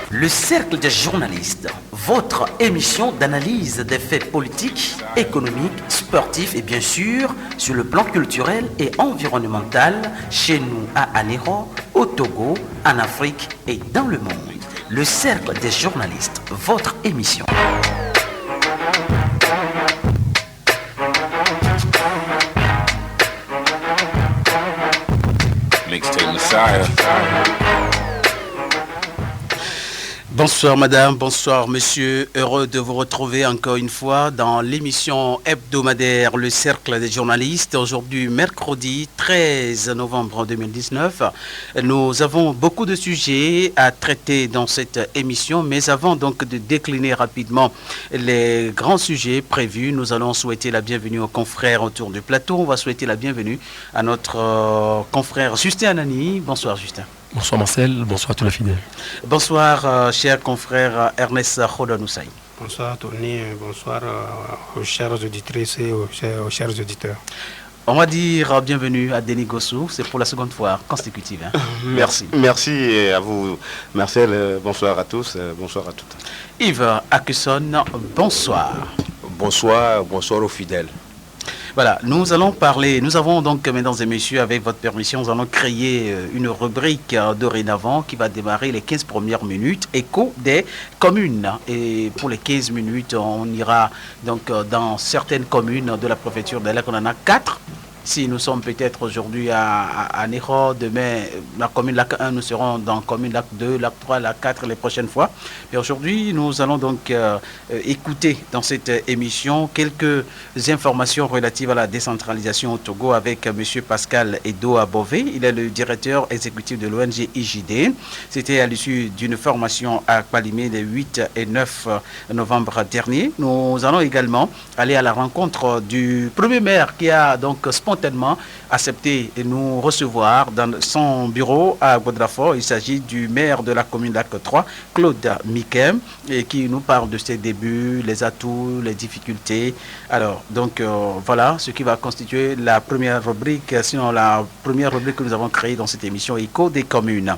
Le Cercle des journalistes, votre émission d'analyse des faits politiques, économiques, sportifs et bien sûr sur le plan culturel et environnemental chez nous à Anéro, au Togo, en Afrique et dans le monde. Le Cercle des journalistes, votre émission. Mixtape Messiah. Bonsoir madame, bonsoir monsieur, heureux de vous retrouver encore une fois dans l'émission hebdomadaire Le Cercle des journalistes. Aujourd'hui, mercredi 13 novembre 2019, nous avons beaucoup de sujets à traiter dans cette émission, mais avant donc de décliner rapidement les grands sujets prévus, nous allons souhaiter la bienvenue aux confrères autour du plateau. On va souhaiter la bienvenue à notre confrère Justin Anani. Bonsoir Justin. Bonsoir Marcel, bonsoir à tous les fidèles. Bonsoir cher confrère Ernest Khodonoussaï. Bonsoir Tony, bonsoir aux chères auditrices et aux chers auditeurs. On va dire bienvenue à Denis Gossou, c'est pour la seconde fois consécutive. Hein. Merci. Merci à vous Marcel, bonsoir à tous, bonsoir à toutes. Yves Akusson, bonsoir. Bonsoir aux fidèles. Voilà, nous allons parler, nous avons donc, mesdames et messieurs, avec votre permission, nous allons créer une rubrique dorénavant qui va démarrer les 15 premières minutes, écho des communes. Et pour les 15 minutes, on ira donc dans certaines communes de la préfecture de Lac, on en a 4. Si nous sommes peut-être aujourd'hui à Néro, demain, la commune Lac 1, nous serons dans la commune Lac 2, Lac 3, Lac 4 les prochaines fois. Et aujourd'hui, nous allons donc écouter dans cette émission quelques informations relatives à la décentralisation au Togo avec M. Pascal Edo Abové. Il est le directeur exécutif de l'ONG IJD. C'était à l'issue d'une formation à Palimé les 8 et 9 novembre dernier. Nous allons également aller à la rencontre du premier maire qui a donc spontanément accepté de nous recevoir dans son bureau à Godrafort. Il s'agit du maire de la commune d'Ac 3, Claude Mikem, et qui nous parle de ses débuts, les atouts, les difficultés. Alors, donc voilà ce qui va constituer la première rubrique, sinon la première rubrique que nous avons créée dans cette émission Écho des communes.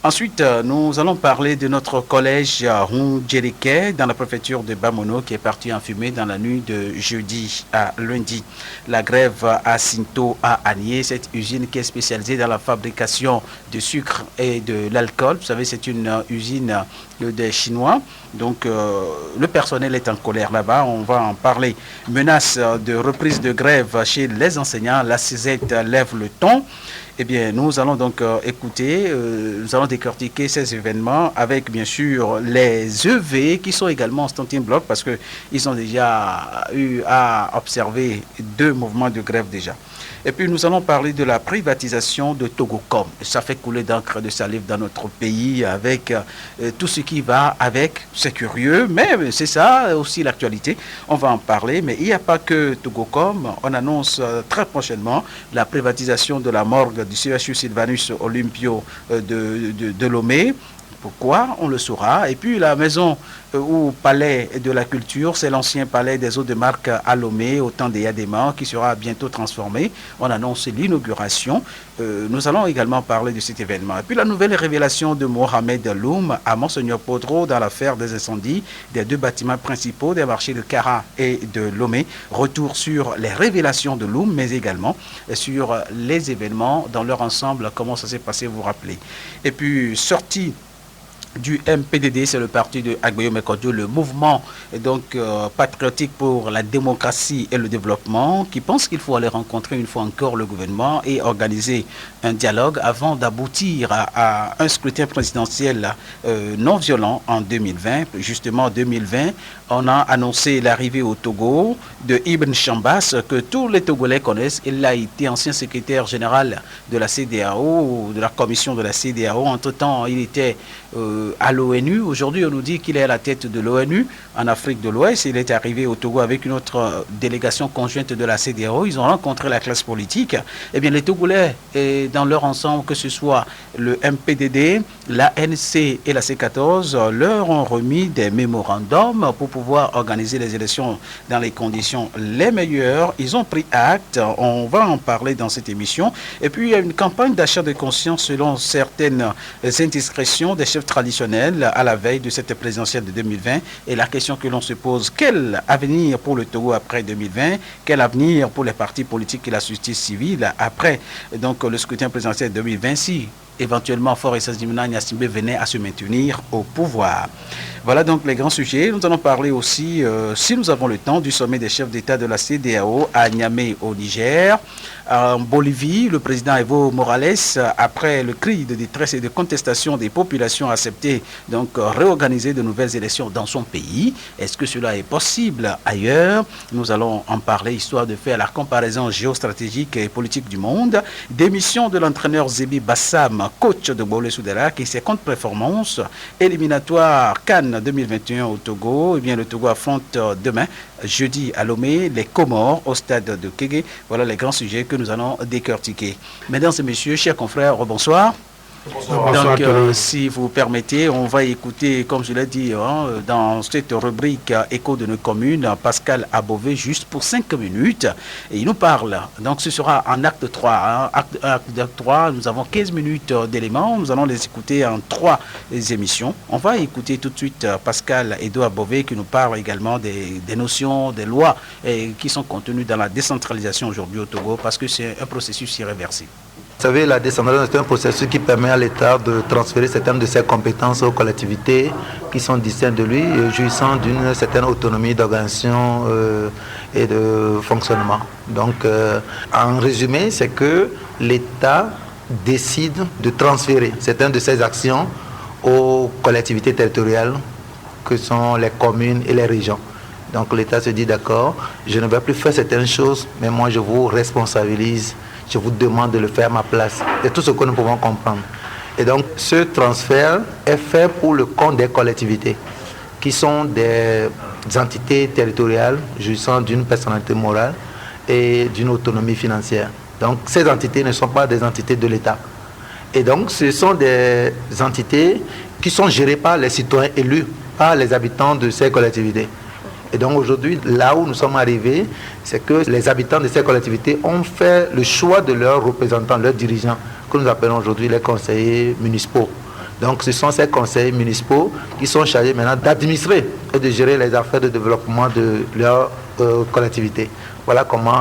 Ensuite, nous allons parler de notre collège Rongeleke dans la préfecture de Bamono qui est parti en fumée dans la nuit de jeudi à lundi. La grève à Sinto à Agné, cette usine qui est spécialisée dans la fabrication de sucre et de l'alcool. Vous savez, c'est une usine des Chinois. Donc, le personnel est en colère là-bas. On va en parler. Menace de reprise de grève chez les enseignants. La CZ lève le ton. Eh bien, nous allons donc écouter, nous allons décortiquer ces événements avec, bien sûr, les EV qui sont également en standing block parce qu'ils ont déjà eu à observer 2 mouvements de grève déjà. Et puis, nous allons parler de la privatisation de Togocom. Ça fait couler d'encre de salive dans notre pays avec tout ce qui va avec. C'est curieux, mais c'est ça aussi l'actualité. On va en parler, mais il n'y a pas que Togocom. On annonce très prochainement la privatisation de la morgue du CHU Sylvanus Olympio de Lomé. Pourquoi? On le saura. Et puis la maison ou palais de la culture, c'est l'ancien palais des eaux de Marc à Lomé, au temps des Yadéma, qui sera bientôt transformé. On annonce l'inauguration. Nous allons également parler de cet événement. Et puis la nouvelle révélation de Mohamed Loum à Monseigneur Podro dans l'affaire des incendies des 2 bâtiments principaux des marchés de Kara et de Lomé. Retour sur les révélations de Loum, mais également sur les événements dans leur ensemble, comment ça s'est passé, vous vous rappelez. Et puis sortie du MPDD, c'est le parti de Agbeyo Mekodio, le mouvement donc patriotique pour la démocratie et le développement, qui pense qu'il faut aller rencontrer une fois encore le gouvernement et organiser un dialogue avant d'aboutir à un scrutin présidentiel non violent en 2020. Justement, en 2020, on a annoncé l'arrivée au Togo de Ibn Chambas, que tous les Togolais connaissent. Il a été ancien secrétaire général de la CEDEAO, de la commission de la CEDEAO. Entre-temps, il était à l'ONU. Aujourd'hui, on nous dit qu'il est à la tête de l'ONU en Afrique de l'Ouest. Il est arrivé au Togo avec une autre délégation conjointe de la CEDEAO. Ils ont rencontré la classe politique. Eh bien, les Togolais, dans leur ensemble, que ce soit le MPDD, l'ANC et la C14, leur ont remis des mémorandums pour pouvoir organiser les élections dans les conditions les meilleures. Ils ont pris acte. On va en parler dans cette émission. Et puis, il y a une campagne d'achat de conscience selon certaines indiscrétions des chefs traditionnels à la veille de cette présidentielle de 2020. Et la question que l'on se pose, quel avenir pour le Togo après 2020? Quel avenir pour les partis politiques et la justice civile après donc, le scrutin présidentiel de 2020 si éventuellement Faure Essazdimena Gnassingbé venait à se maintenir au pouvoir? Voilà donc les grands sujets. Nous allons parler aussi, si nous avons le temps, du sommet des chefs d'État de la CEDEAO à Niamey au Niger. En Bolivie, le président Evo Morales, après le cri de détresse et de contestation des populations, a accepté donc réorganiser de nouvelles élections dans son pays. Est-ce que cela est possible ailleurs? Nous allons en parler, histoire de faire la comparaison géostratégique et politique du monde. Démission de l'entraîneur Zébi Bassam, coach de Bolé Soudera, qui ses comptes performances éliminatoires Cannes 2021 au Togo. Eh bien, le Togo affronte demain, jeudi à Lomé, les Comores au stade de Kégué. Voilà les grands sujets que nous allons décortiquer. Mesdames et messieurs, chers confrères, bonsoir. Bonsoir. Donc, si vous permettez, on va écouter, comme je l'ai dit, dans cette rubrique Écho de nos communes, Pascal Abové, juste pour 5 minutes. Et il nous parle. Donc, ce sera en acte 3. Acte 3, nous avons 15 minutes d'éléments. Nous allons les écouter en 3 émissions. On va écouter tout de suite Pascal Edo Abové qui nous parle également des notions, des lois qui sont contenues dans la décentralisation aujourd'hui au Togo, parce que c'est un processus irréversible. Vous savez, la décentralisation est un processus qui permet à l'État de transférer certaines de ses compétences aux collectivités qui sont distinctes de lui, jouissant d'une certaine autonomie d'organisation et de fonctionnement. Donc, en résumé, c'est que l'État décide de transférer certaines de ses actions aux collectivités territoriales que sont les communes et les régions. Donc, l'État se dit d'accord, je ne vais plus faire certaines choses, mais moi je vous responsabilise. Je vous demande de le faire à ma place. C'est tout ce que nous pouvons comprendre. Et donc, ce transfert est fait pour le compte des collectivités, qui sont des entités territoriales jouissant d'une personnalité morale et d'une autonomie financière. Donc, ces entités ne sont pas des entités de l'État. Et donc, ce sont des entités qui sont gérées par les citoyens élus, par les habitants de ces collectivités. Et donc aujourd'hui, là où nous sommes arrivés, c'est que les habitants de ces collectivités ont fait le choix de leurs représentants, leurs dirigeants, que nous appelons aujourd'hui les conseillers municipaux. Donc ce sont ces conseillers municipaux qui sont chargés maintenant d'administrer et de gérer les affaires de développement de leur collectivité. Voilà comment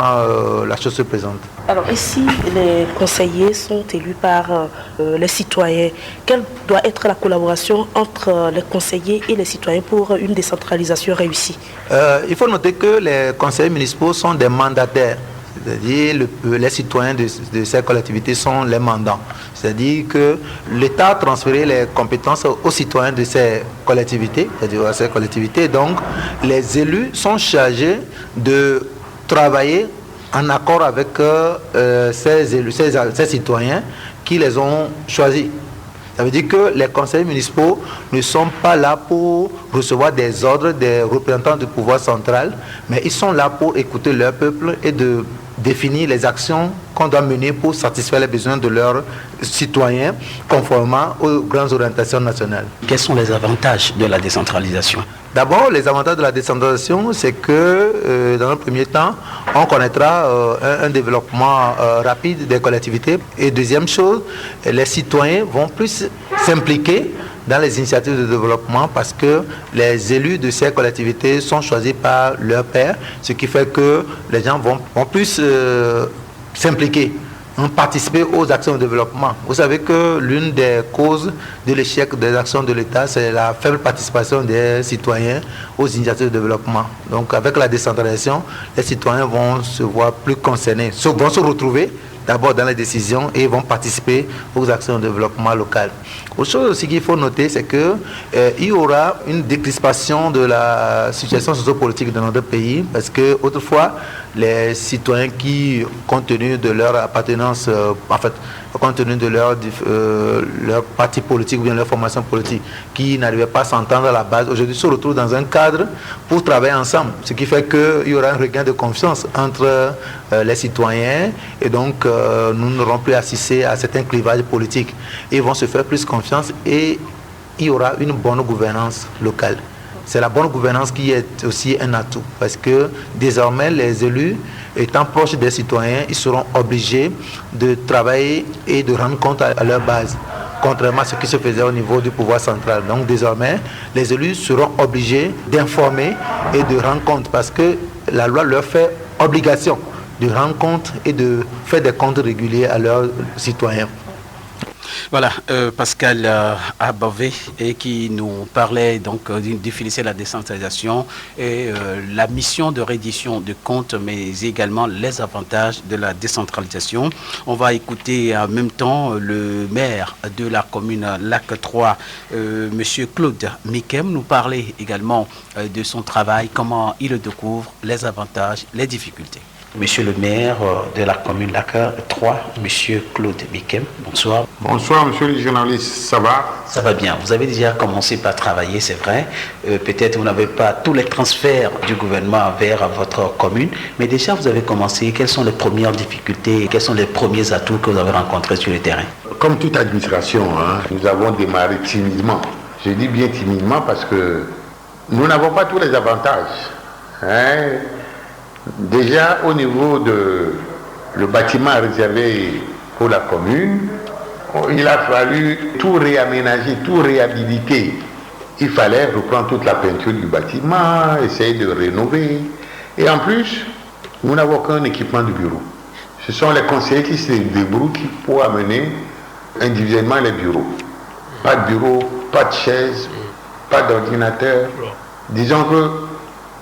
la chose se présente. Alors ici, les conseillers sont élus par les citoyens. Quelle doit être la collaboration entre les conseillers et les citoyens pour une décentralisation réussie? Il faut noter que les conseillers municipaux sont des mandataires. C'est-à-dire les citoyens de ces collectivités sont les mandants. C'est-à-dire que l'État a transféré les compétences aux citoyens de ces collectivités, c'est-à-dire à ces collectivités. Donc, les élus sont chargés de travailler en accord avec ces élus, ces citoyens qui les ont choisis. Ça veut dire que les conseillers municipaux ne sont pas là pour recevoir des ordres des représentants du pouvoir central, mais ils sont là pour écouter leur peuple et de définir les actions qu'on doit mener pour satisfaire les besoins de leurs citoyens conformément aux grandes orientations nationales. Quels sont les avantages de la décentralisation? D'abord, les avantages de la décentralisation, c'est que dans un premier temps, on connaîtra un développement rapide des collectivités. Et deuxième chose, les citoyens vont plus s'impliquer dans les initiatives de développement parce que les élus de ces collectivités sont choisis par leur pairs, ce qui fait que les gens vont plus s'impliquer, participer aux actions de développement. Vous savez que l'une des causes de l'échec des actions de l'État, c'est la faible participation des citoyens aux initiatives de développement. Donc avec la décentralisation, les citoyens vont se voir plus concernés, vont se retrouver d'abord dans les décisions et vont participer aux actions de développement local. Autre chose aussi qu'il faut noter, c'est qu'il y aura une décrispation de la situation sociopolitique de notre pays, parce que autrefois, les citoyens qui, compte tenu de leur appartenance, compte tenu de leur parti politique ou bien leur formation politique, qui n'arrivaient pas à s'entendre à la base, aujourd'hui se retrouvent dans un cadre pour travailler ensemble. Ce qui fait qu'il y aura un regain de confiance entre les citoyens et donc nous n'aurons plus assisté à certains clivages politiques. Ils vont se faire plus confiance et il y aura une bonne gouvernance locale. C'est la bonne gouvernance qui est aussi un atout, parce que désormais les élus étant proches des citoyens, ils seront obligés de travailler et de rendre compte à leur base, contrairement à ce qui se faisait au niveau du pouvoir central. Donc désormais, les élus seront obligés d'informer et de rendre compte, parce que la loi leur fait obligation de rendre compte et de faire des comptes réguliers à leurs citoyens. Voilà, Pascal Abavé, et qui nous parlait donc d'une définissait la décentralisation et la mission de reddition de comptes, mais également les avantages de la décentralisation. On va écouter en même temps le maire de la commune Lac 3, Monsieur Claude Mikem, nous parler également de son travail, comment il découvre, les avantages, les difficultés. Monsieur le maire de la commune Lac 3, Monsieur Claude Mikem, bonsoir. Bonsoir, monsieur le journaliste, ça va? Ça va bien. Vous avez déjà commencé par travailler, c'est vrai. Peut-être vous n'avez pas tous les transferts du gouvernement vers votre commune, mais déjà vous avez commencé. Quelles sont les premières difficultés, quels sont les premiers atouts que vous avez rencontrés sur le terrain? Comme toute administration, nous avons démarré timidement. Je dis bien timidement parce que nous n'avons pas tous les avantages. Déjà au niveau de le bâtiment réservé pour la commune, il a fallu tout réaménager, tout réhabiliter. Il fallait reprendre toute la peinture du bâtiment, essayer de rénover. Et en plus, nous n'avons qu'un équipement de bureau. Ce sont les conseillers qui se débrouillent pour amener individuellement les bureaux. Pas de bureau, pas de chaise, pas d'ordinateur. Disons que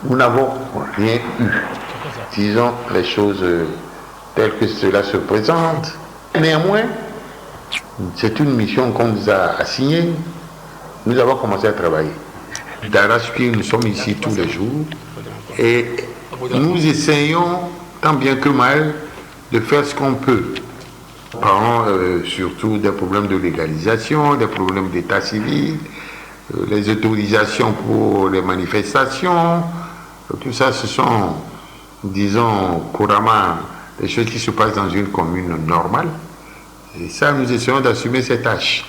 nous n'avons rien eu. Disons les choses telles que cela se présente. Néanmoins, c'est une mission qu'on nous a assignée. Nous avons commencé à travailler. D'arrache-pied, nous sommes ici tous les jours et nous essayons, tant bien que mal, de faire ce qu'on peut. Parlons surtout des problèmes de légalisation, des problèmes d'état civil, les autorisations pour les manifestations. Tout ça, ce sont, disons, couramment des choses qui se passent dans une commune normale. Et ça, nous essayons d'assumer ces tâches.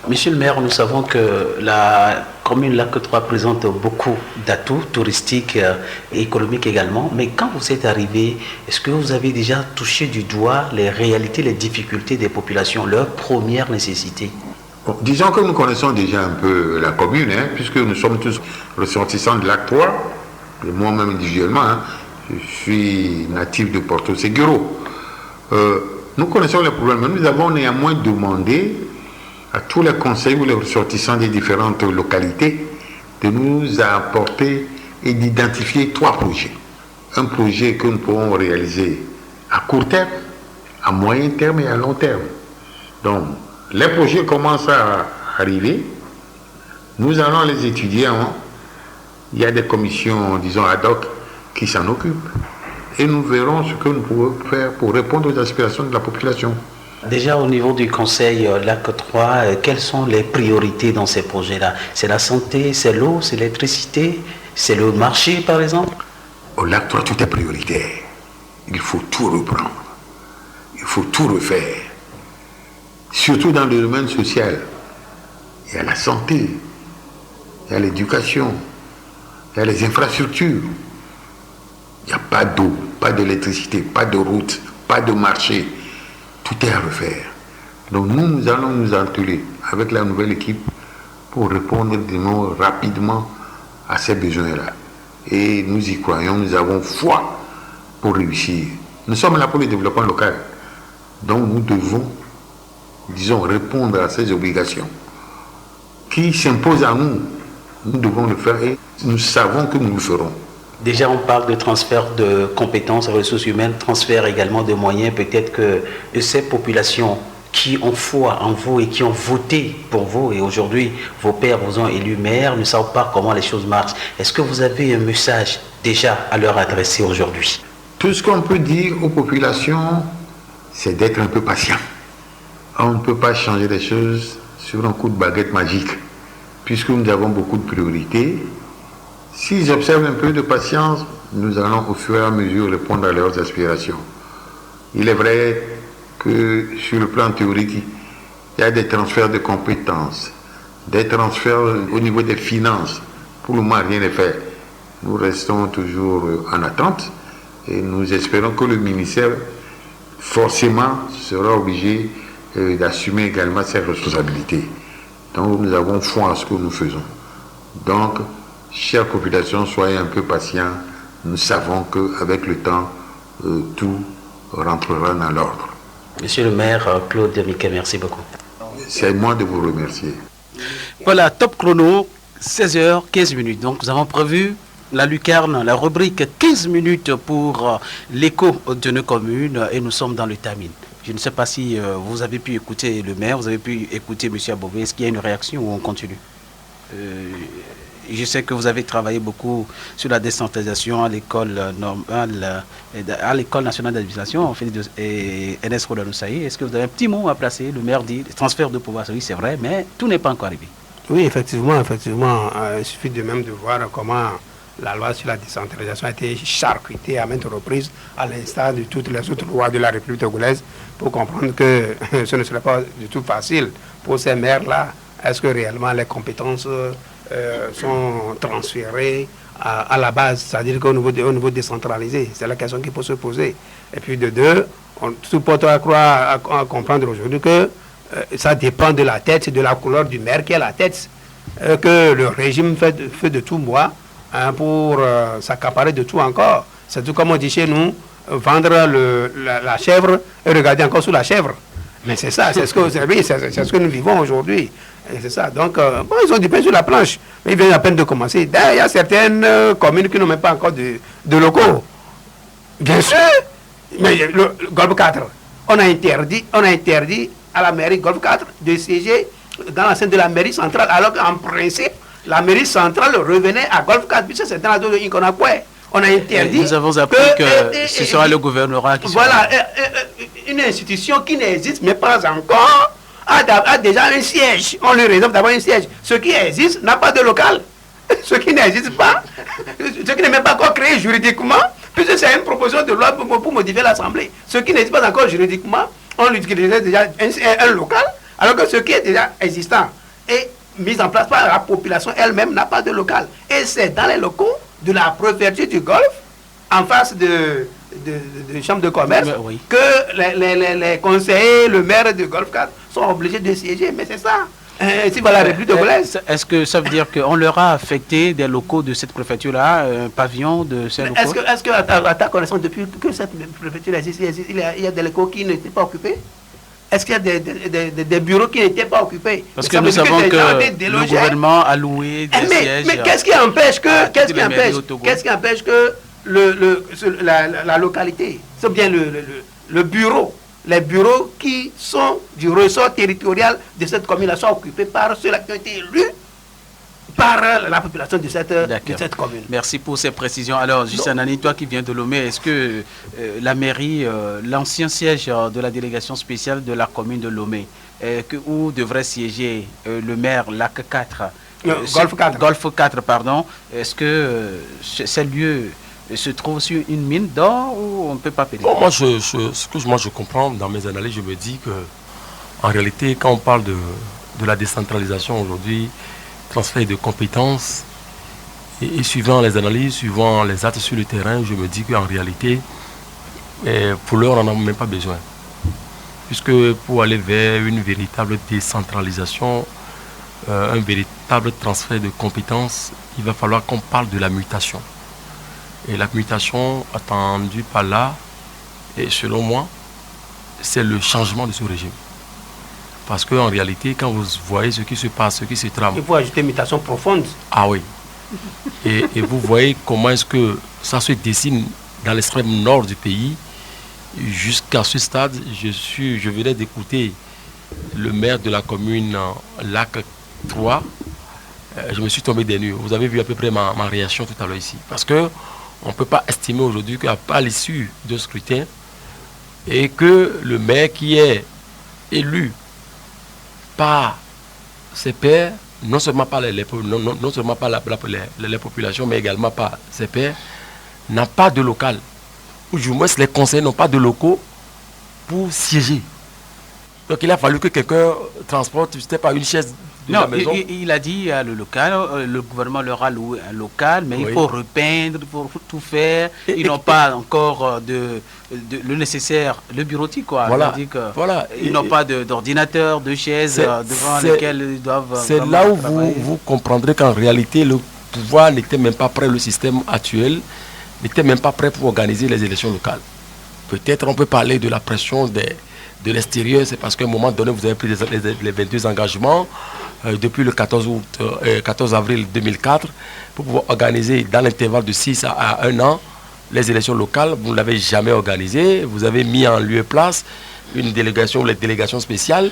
Monsieur le maire, nous savons que la commune Lac 3 présente beaucoup d'atouts touristiques et économiques également. Mais quand vous êtes arrivé, est-ce que vous avez déjà touché du doigt les réalités, les difficultés des populations, leurs premières nécessités? Bon, disons que nous connaissons déjà un peu la commune, puisque nous sommes tous ressortissants de Lac 3, et moi-même individuellement, je suis natif de Porto Seguro. Nous connaissons les problèmes, mais nous avons néanmoins demandé à tous les conseils ou les ressortissants des différentes localités de nous apporter et d'identifier 3 projets. Un projet que nous pourrons réaliser à court terme, à moyen terme et à long terme. Donc, les projets commencent à arriver. Nous allons les étudier. Il y a des commissions, disons, ad hoc qui s'en occupent. Et nous verrons ce que nous pouvons faire pour répondre aux aspirations de la population. Déjà au niveau du conseil Lac 3, quelles sont les priorités dans ces projets-là? C'est la santé, c'est l'eau, c'est l'électricité, c'est le marché par exemple? Au Lac 3, tout est prioritaire. Il faut tout reprendre. Il faut tout refaire. Surtout dans le domaine social. Il y a la santé, il y a l'éducation, il y a les infrastructures. Il n'y a pas d'eau, pas d'électricité, pas de route, pas de marché. Tout est à refaire. Donc nous allons nous atteler avec la nouvelle équipe pour répondre rapidement à ces besoins-là. Et nous y croyons, nous avons foi pour réussir. Nous sommes là pour le développement local. Donc nous devons, disons, répondre à ces obligations qui s'imposent à nous. Nous devons le faire et nous savons que nous le ferons. Déjà, on parle de transfert de compétences, ressources humaines, transfert également de moyens. Peut-être que ces populations qui ont foi en vous et qui ont voté pour vous, et aujourd'hui, vos pères vous ont élu maire, ne savent pas comment les choses marchent. Est-ce que vous avez un message déjà à leur adresser aujourd'hui? Tout ce qu'on peut dire aux populations, c'est d'être un peu patient. On ne peut pas changer les choses sur un coup de baguette magique, puisque nous avons beaucoup de priorités. S'ils observent un peu de patience, nous allons au fur et à mesure répondre à leurs aspirations. Il est vrai que sur le plan théorique, il y a des transferts de compétences, des transferts au niveau des finances. Pour le moment, rien n'est fait. Nous restons toujours en attente et nous espérons que le ministère, forcément, sera obligé d'assumer également ses responsabilités. Donc, nous avons foi à ce que nous faisons. Donc, chère population, soyez un peu patients. Nous savons qu'avec le temps, tout rentrera dans l'ordre. Monsieur le maire Claude Miquet, merci beaucoup. C'est moi de vous remercier. Voilà, top chrono, 16h15. Donc nous avons prévu la lucarne, la rubrique 15 minutes pour l'écho de nos communes et nous sommes dans le timing. Je ne sais pas si vous avez pu écouter le maire, vous avez pu écouter M. Abové. Est-ce qu'il y a une réaction ou on continue? Je sais que vous avez travaillé beaucoup sur la décentralisation à l'école normale, à l'école nationale d'administration, et NS Rodanousaï. Est-ce que vous avez un petit mot à placer? Le maire dit transfert de pouvoir, oui c'est vrai, mais tout n'est pas encore arrivé. Oui, effectivement. Il suffit de même de voir comment la loi sur la décentralisation a été charcutée à maintes reprises, à l'instar de toutes les autres lois de la République togolaise, pour comprendre que ce ne serait pas du tout facile pour ces maires-là. Est-ce que réellement les compétences sont transférées à la base, c'est-à-dire qu'au niveau décentralisé? C'est la question qu'il faut se poser. Et puis de deux, tout porte à croire, à comprendre aujourd'hui que ça dépend de la tête, de la couleur du maire qui est la tête, que le régime fait de tout bois pour s'accaparer de tout encore. C'est tout comme on dit chez nous, vendre la chèvre et regarder encore sous la chèvre. Mais c'est ça, c'est ce que nous vivons aujourd'hui. Et c'est ça. Donc, ils ont du pain sur la planche. Mais ils viennent à peine de commencer. D'ailleurs, il y a certaines communes qui n'ont même pas encore de locaux. Bien sûr. Mais le Golfe 4, on a interdit à la mairie Golfe 4 de siéger dans l'enceinte de la mairie centrale, alors qu'en principe, la mairie centrale revenait à Golfe 4, puisque c'était dans la zone de Inconakwe. On a interdit. Nous avons appris que ce sera le gouvernorat qui sera. Voilà, une institution qui n'existe mais pas encore a déjà un siège. On lui réserve d'avoir un siège. Ce qui existe n'a pas de local. Ce qui n'existe pas, ce qui n'est même pas encore créé juridiquement, puisque c'est une proposition de loi pour modifier l'Assemblée. Ce qui n'existe pas encore juridiquement, on utilisait déjà un local, alors que ce qui est déjà existant est mis en place par la population elle-même n'a pas de local. Et c'est dans les locaux de la préfecture du Golfe, en face de chambre de commerce, oui, que les conseillers, le maire du Golfe 4 sont obligés de siéger. Mais c'est ça. Si voilà la République togolaise. Est-ce que ça veut dire qu'on leur a affecté des locaux de cette préfecture-là, un pavillon de ces locaux? Est-ce que à ta connaissance, depuis que cette préfecture existe, il y a des locaux qui n'étaient pas occupés? Est-ce qu'il y a des bureaux qui n'étaient pas occupés? Parce que nous savons que le gouvernement a loué des sièges. Mais qu'est-ce qui empêche que la localité, c'est bien le bureau, les bureaux qui sont du ressort territorial de cette commune sont occupés par ceux qui ont été élus par la population de cette commune. Merci pour ces précisions. Alors, juste Anani, toi qui viens de Lomé, est-ce que la mairie, l'ancien siège de la délégation spéciale de la commune de Lomé, où devrait siéger le maire Lac 4, Golfe 4, pardon, est-ce que ces lieux se trouve sur une mine d'or ou on ne peut pas pénétrer? Bon, ce que je comprends dans mes analyses, je me dis que en réalité, quand on parle de la décentralisation aujourd'hui, transfert de compétences, et suivant les analyses, suivant les actes sur le terrain, je me dis qu'en réalité, pour l'heure, on n'en a même pas besoin. Puisque pour aller vers une véritable décentralisation, un véritable transfert de compétences, il va falloir qu'on parle de la mutation. Et la mutation attendue par là, et selon moi, c'est le changement de ce régime. Parce qu'en réalité, quand vous voyez ce qui se passe, ce qui se trame... Il faut ajouter mutation profonde. Ah oui. Et vous voyez comment est-ce que ça se dessine dans l'extrême nord du pays. Jusqu'à ce stade, je venais d'écouter le maire de la commune Lac 3. Je me suis tombé des nues. Vous avez vu à peu près ma réaction tout à l'heure ici. Parce qu'on ne peut pas estimer aujourd'hui qu'à l'issue de scrutin, et que le maire qui est élu par ses pairs, non seulement par les populations, mais également par ses pairs, n'a pas de local. Ou du moins, les conseillers n'ont pas de locaux pour siéger. Donc il a fallu que quelqu'un transporte, c'était pas une chaise de la maison. Il a dit à le local, le gouvernement leur a loué un local, mais il faut repeindre, il faut tout faire. Ils n'ont pas encore le nécessaire, le bureautique, quoi. Voilà. Ils n'ont pas d'ordinateur, de chaises devant lesquelles ils doivent. C'est là où vous comprendrez qu'en réalité, le pouvoir n'était même pas prêt, le système actuel n'était même pas prêt pour organiser les élections locales. Peut-être on peut parler de la pression de l'extérieur, c'est parce qu'à un moment donné, vous avez pris les 22 engagements depuis le 14 avril 2004 pour pouvoir organiser dans l'intervalle de 6 à 1 an les élections locales. Vous ne l'avez jamais organisé. Vous avez mis en lieu et place une délégation, les délégations spéciales,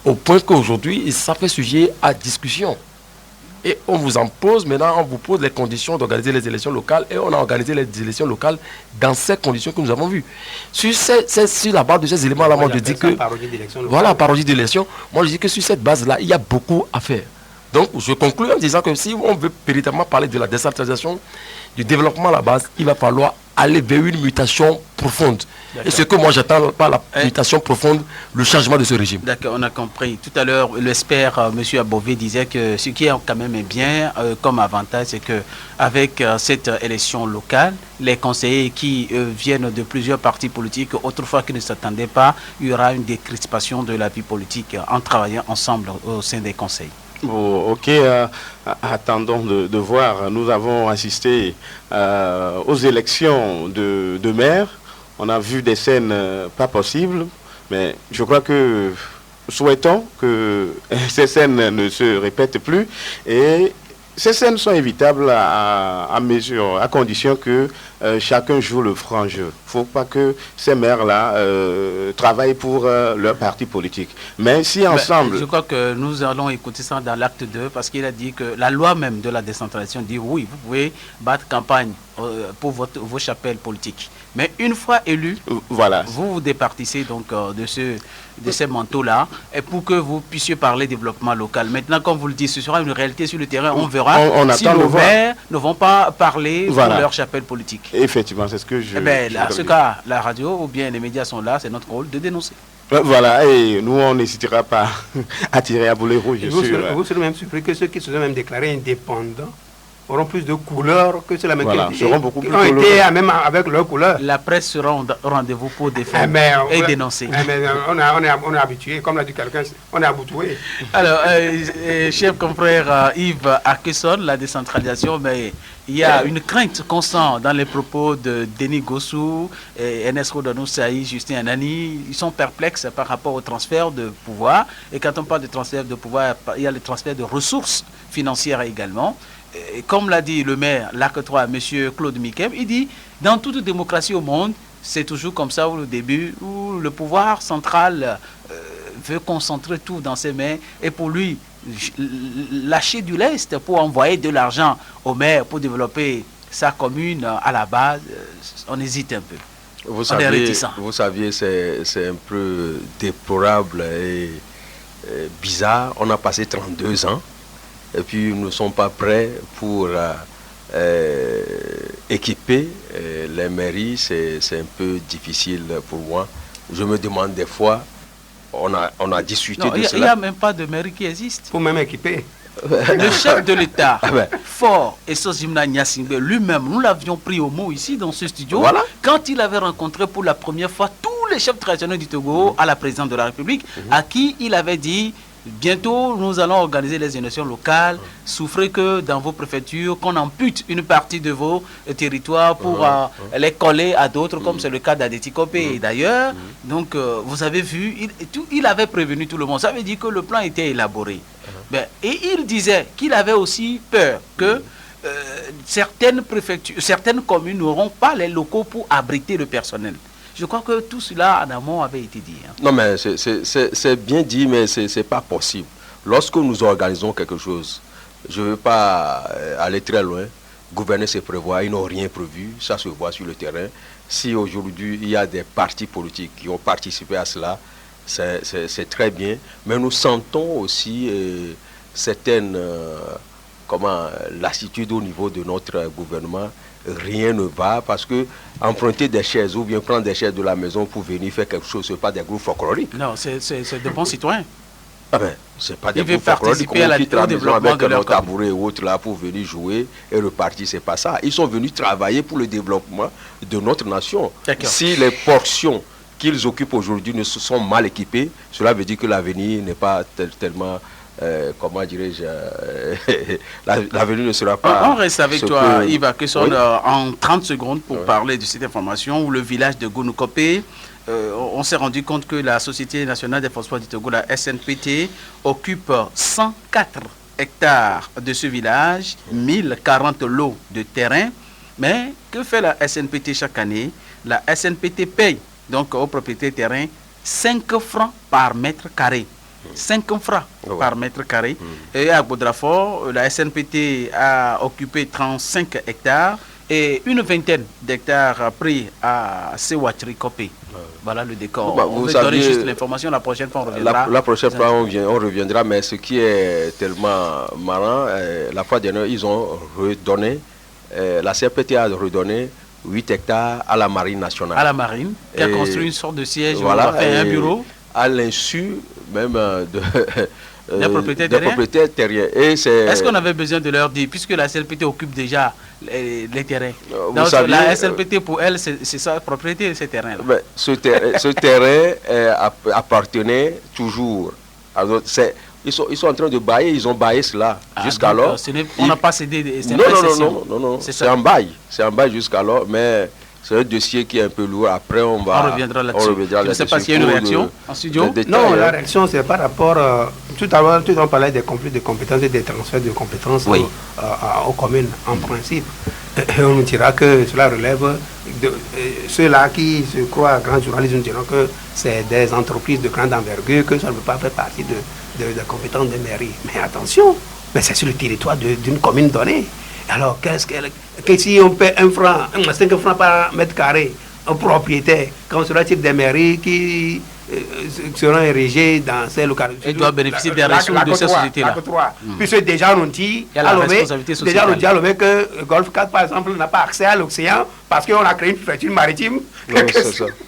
au point qu'aujourd'hui, ça fait sujet à discussion. Et on vous en pose, maintenant on vous pose les conditions d'organiser les élections locales, et on a organisé les élections locales dans ces conditions que nous avons vues. Sur la base de ces éléments-là, moi je dis que... Voilà, parodie d'élection. Moi je dis que sur cette base-là, il y a beaucoup à faire. Donc je conclue en disant que si on veut véritablement parler de la décentralisation, du développement à la base, il va falloir aller vers une mutation profonde. Et ce que moi j'attends par la mutation profonde, le changement de ce régime. D'accord, on a compris. Tout à l'heure, l'expert M. Abové disait que ce qui est quand même bien comme avantage, c'est qu'avec cette élection locale, les conseillers qui viennent de plusieurs partis politiques, autrefois qui ne s'attendaient pas, il y aura une décrispation de la vie politique en travaillant ensemble au sein des conseils. Bon, ok, attendons de voir. Nous avons assisté aux élections de maire. On a vu des scènes pas possibles, mais je crois que souhaitons que ces scènes ne se répètent plus. Et ces scènes sont évitables à condition que chacun joue le franc jeu. Il ne faut pas que ces maires-là travaillent pour leur parti politique. Mais si ensemble... Je crois que nous allons écouter ça dans l'acte 2, parce qu'il a dit que la loi même de la décentralisation dit oui, vous pouvez battre campagne pour vos chapelles politiques. Mais une fois élu, voilà, vous départissez donc de ces manteaux-là, et pour que vous puissiez parler développement local. Maintenant, comme vous le dites, ce sera une réalité sur le terrain. On verra si nos maires ne vont pas parler pour leur chapelle politique. Effectivement, c'est ce que je... En ce cas, la radio ou bien les médias sont là, c'est notre rôle de dénoncer. Voilà, et nous, on n'hésitera pas à tirer à boulet rouge. Vous serez même surpris que ceux qui se sont même déclarés indépendants auront plus de couleurs que ceux-là qui ont été même avec leur couleur. La presse sera au rendez-vous pour défendre et dénoncer. On est habitué, comme l'a dit quelqu'un, on est habitué. Alors, cher confrère Yves Akesson, la décentralisation, mais il y a une crainte constante dans les propos de Denis Gossou, Enes Rodano-Saï, Justin Anani. Ils sont perplexes par rapport au transfert de pouvoir. Et quand on parle de transfert de pouvoir, il y a le transfert de ressources financières également. Et comme l'a dit le maire Lac 3, M. Claude Mikem, il dit, dans toute démocratie au monde, c'est toujours comme ça au début, où le pouvoir central veut concentrer tout dans ses mains, et pour lui, lâcher du lest pour envoyer de l'argent au maire pour développer sa commune à la base, on hésite un peu. Vous saviez, c'est un peu déplorable et bizarre. On a passé 32 ans. Et puis nous ne sommes pas prêts pour équiper les mairies. C'est un peu difficile pour moi. Je me demande des fois, on a discuté de cela. Il n'y a même pas de mairie qui existe. Pour même équiper. Le chef de l'État, Fort et Sosimna Nyasingbe, lui-même, nous l'avions pris au mot ici dans ce studio, quand il avait rencontré pour la première fois tous les chefs traditionnels du Togo à la présidence de la République, à qui il avait dit... Bientôt, nous allons organiser les élections locales. Souffrez que dans vos préfectures, qu'on ampute une partie de vos territoires pour les coller à d'autres, comme c'est le cas d'Adetikopé. D'ailleurs, donc, vous avez vu, il avait prévenu tout le monde. Ça veut dire que le plan était élaboré. Et il disait qu'il avait aussi peur que certaines préfectures, certaines communes n'auront pas les locaux pour abriter le personnel. Je crois que tout cela en amont avait été dit. Hein. Non, mais c'est bien dit, mais ce n'est pas possible. Lorsque nous organisons quelque chose, je ne veux pas aller très loin. Gouverner, c'est prévoir. Ils n'ont rien prévu. Ça se voit sur le terrain. Si aujourd'hui, il y a des partis politiques qui ont participé à cela, c'est très bien. Mais nous sentons aussi certaines lassitude au niveau de notre gouvernement. Rien ne va parce que emprunter des chaises ou bien prendre des chaises de la maison pour venir faire quelque chose, ce n'est pas des groupes folkloriques. Non, c'est de bons citoyens. Ah ben, c'est pas des groupes folkloriques qui quittent la maison avec leur tabouret et autres là pour venir jouer et repartir, c'est pas ça. Ils sont venus travailler pour le développement de notre nation. Si les portions qu'ils occupent aujourd'hui ne se sont mal équipées, cela veut dire que l'avenir n'est pas tellement... comment dirais-je, l'avenir ne sera pas... On reste avec toi, Yves Akesson, oui, en 30 secondes pour parler de cette information où le village de Gounoukope, on s'est rendu compte que la Société nationale des phosphores du Togo, la SNPT, occupe 104 hectares de ce village, 1040 lots de terrain. Mais que fait la SNPT chaque année? La SNPT paye donc aux propriétaires terrain 5 francs par mètre carré. 5 francs par mètre carré. Et à Boudrafort, la SNPT a occupé 35 hectares et une vingtaine d'hectares pris à Sewatri Kopé. Voilà le décor. Bah, on va donner juste l'information, la prochaine fois on reviendra. La prochaine fois on reviendra, mais ce qui est tellement marrant, la fois dernière, ils ont redonné, la CPT a redonné 8 hectares à la Marine nationale. À la Marine, qui a construit une sorte de siège, voilà, où on a fait un bureau. À l'insu même des propriétaires terriens. Est-ce qu'on avait besoin de leur dire, puisque la SLPT occupe déjà les terrains, donc savez, la SLPT pour elle, c'est sa propriété, ces terrains-là. Ce terrain appartenait toujours. Alors, ils sont en train de bailler, ils ont baillé cela jusqu'alors. On n'a pas cédé. Non, c'est un bail jusqu'alors, mais... C'est un dossier qui est un peu lourd. Après, on reviendra là-dessus. Je ne sais pas s'il y a une réaction en studio. Non, la réaction, c'est par rapport... tout à l'heure, on parlait des conflits de compétences et des transferts de compétences aux communes, en principe. Et on nous dira que cela relève de ceux-là qui se croient grands journalistes, nous diront que c'est des entreprises de grande envergure, que ça ne peut pas faire partie de compétences des mairies. Mais attention, mais c'est sur le territoire d'une commune donnée. Alors, que si on paie 5 francs par mètre carré au propriétaire, quand cela type des mairies qui seront érigées dans ces localités. Elle doit bénéficier des ressources de ces sociétés-là. Puisque déjà on dit à Lomé que Golfe 4, par exemple, n'a pas accès à l'océan parce qu'on a créé une préfecture maritime.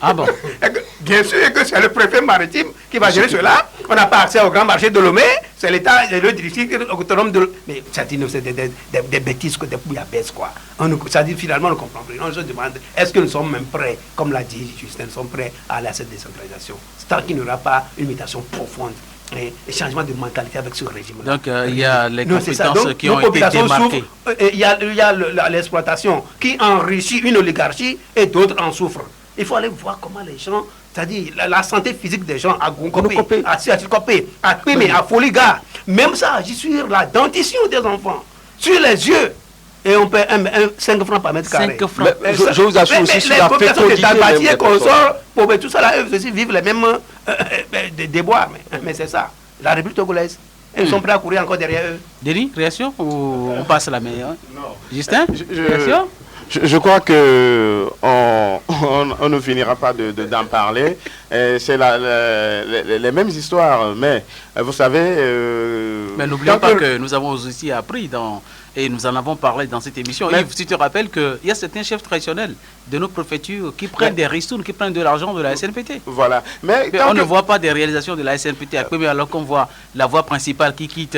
Ah bon? Bien sûr que c'est le préfet maritime qui va gérer cela. On n'a pas accès au grand marché de Lomé. C'est l'État, le district autonome de... Mais ça dit, c'est des bêtises, des bouillabaisse, quoi. Ça dit, finalement, on ne comprend plus. On se demande, est-ce que nous sommes même prêts, comme l'a dit Justin, nous sommes prêts à aller à cette décentralisation? Tant qu'il n'y aura pas une mutation profonde et changement de mentalité avec ce régime-là. Donc, il y a les compétences qui ont été démarquées. Il y a l'exploitation qui enrichit une oligarchie et d'autres en souffrent. Il faut aller voir comment les gens... C'est-à-dire la santé physique des gens à Gounoukope, à Siatikope, à Pime, à Foliga. Même ça agit sur la dentition des enfants, sur les yeux. Et on paie 5 francs par mètre carré. 5 francs. Je vous assure aussi sur la fécondité. Les qu'on sort, pour tout ça, là, eux aussi vivent les mêmes déboires. Mais c'est ça. La République togolaise, ils sont prêts à courir encore derrière eux. Denis, réaction ou on passe à la meilleure? Non. Justin, réaction? Je crois que on ne finira pas d'en parler. C'est les mêmes histoires, mais vous savez... mais n'oublions pas que nous avons aussi appris et nous en avons parlé dans cette émission. Yves, si tu te rappelles qu'il y a certains chefs traditionnels de nos préfectures qui prennent des ristournes, qui prennent de l'argent de la SNPT. Voilà. Mais on ne voit pas des réalisations de la SNPT à Kwebe, alors qu'on voit la voie principale qui quitte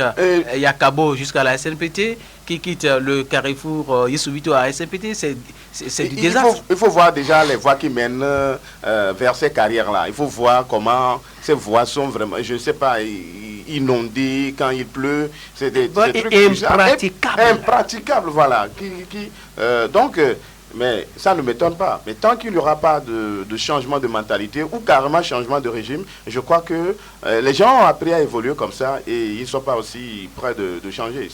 Yakabo jusqu'à la SNPT, qui quitte le carrefour Yesubito à la SNPT. C'est du désastre. Il faut voir déjà les voies qui mènent vers ces carrières-là. Il faut voir comment ces voies sont vraiment, je ne sais pas, inondées quand il pleut. C'est des trucs impraticables, voilà. Donc, mais ça ne m'étonne pas. Mais tant qu'il n'y aura pas de changement de mentalité ou carrément changement de régime, je crois que les gens ont appris à évoluer comme ça et ils ne sont pas aussi prêts de changer.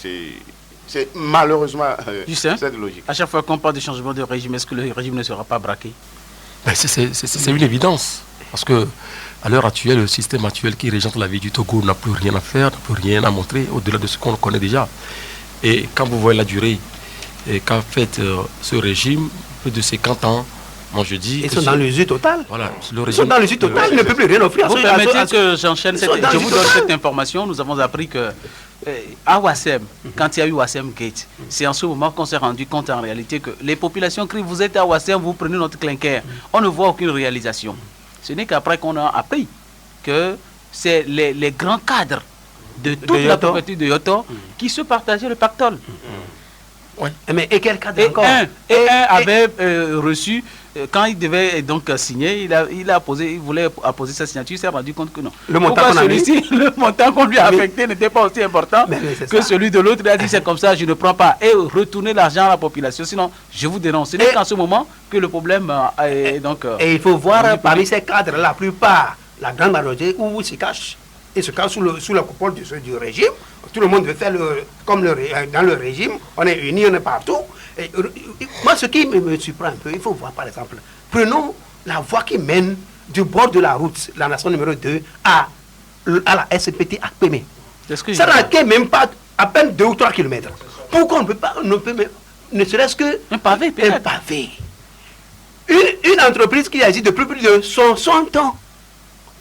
C'est malheureusement cette logique. À chaque fois qu'on parle de changement de régime, est-ce que le régime ne sera pas braqué? C'est une évidence. Parce que à l'heure actuelle, le système actuel qui régente la vie du Togo n'a plus rien à faire, n'a plus rien à montrer, au-delà de ce qu'on connaît déjà. Et quand vous voyez la durée qu'a fait ce régime, plus de 50 ans, moi je dis... Ils sont dans l'usure totale. Voilà, ils sont dans l'usure totale, ils ne peuvent plus rien offrir. Vous permettez que j'enchaîne je vous donne cette information. Nous avons appris que à Ouassem, quand il y a eu Ouassem Gate, c'est en ce moment qu'on s'est rendu compte en réalité que les populations crient, vous êtes à Ouassem, vous prenez notre clinquer. On ne voit aucune réalisation. Ce n'est qu'après qu'on a appris que c'est les grands cadres de toute la propriété de Yoto qui se partageaient le pactole. Oui. Mais et quel cadre encore un avait reçu, quand il devait donc signer, il voulait apposer sa signature, il s'est rendu compte que non. Le montant qu'on lui a affecté n'était pas aussi important que celui de l'autre. Il a dit c'est comme ça, je ne prends pas. Et retourner l'argent à la population, sinon je vous dénonce. Ce n'est qu'en ce moment que le problème est donc... Et il faut voir parmi ces cadres, la plupart, la grande majorité, où ils se cachent. Ils se cachent sous la coupole du régime. Tout le monde veut faire comme dans le régime. On est unis, on est partout. Et, moi, ce qui me surprend un peu, il faut voir par exemple, prenons la voie qui mène du bord de la route, la nation numéro 2, à la SPT à Pémé. Ça n'a même pas à peine 2 ou 3 kilomètres. Pourquoi on ne peut pas, ne serait-ce que un pavé, un pavé. Une entreprise qui existe depuis plus de 160 ans.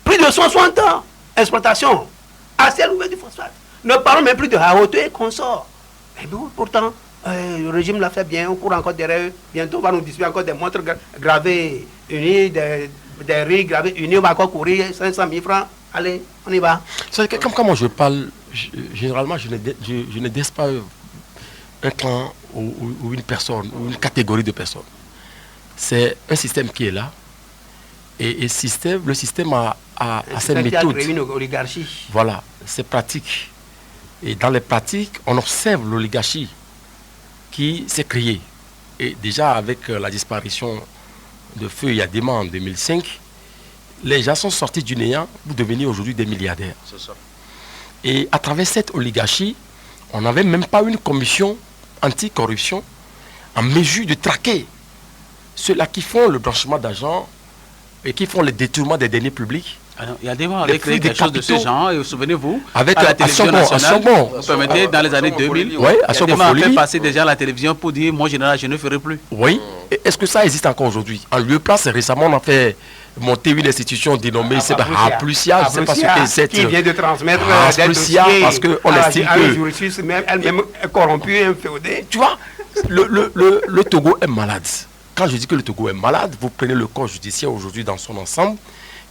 Plus de 160 ans. Exploitation à ciel ouvert du phosphate. Ne parlons même plus de Haote et consorts. Et bon, pourtant, le régime l'a fait bien, on court encore derrière eux. Bientôt, on va nous distribuer encore des montres gravées unies, des riz gravés unis, on va encore courir 500 000 francs. Allez, on y va. Comme quand moi je parle, généralement, je ne laisse pas un clan ou une personne, ou une catégorie de personnes. C'est un système qui est là. Et le système a ses méthodes. Une oligarchie. Voilà, c'est pratique. Et dans les pratiques, on observe l'oligarchie qui s'est créée. Et déjà avec la disparition de Feu Yadema en 2005, les gens sont sortis du néant pour devenir aujourd'hui des milliardaires. C'est ça. Et à travers cette oligarchie, on n'avait même pas une commission anticorruption en mesure de traquer ceux-là qui font le blanchiment d'argent et qui font le détournement des deniers publics. Alors, il y a des moments avec quelque chose de ce genre, et souvenez-vous, avec à la télévision nationale, vous permettez, dans les années 2000, oui, il y a des moments fait passer des gens à la télévision pour dire, moi général, je ne ferai plus. Oui, est-ce que ça existe encore aujourd'hui? En lieu place, récemment, on a fait monter une institution dénommée Aplusia, je ne sais pas ce que c'est. Qui vient de transmettre des dossiers parce qu'on estime que elle-même corrompue, inféodée. Tu vois, le Togo est malade. Quand je dis que le Togo est malade, vous prenez le corps judiciaire aujourd'hui dans son ensemble,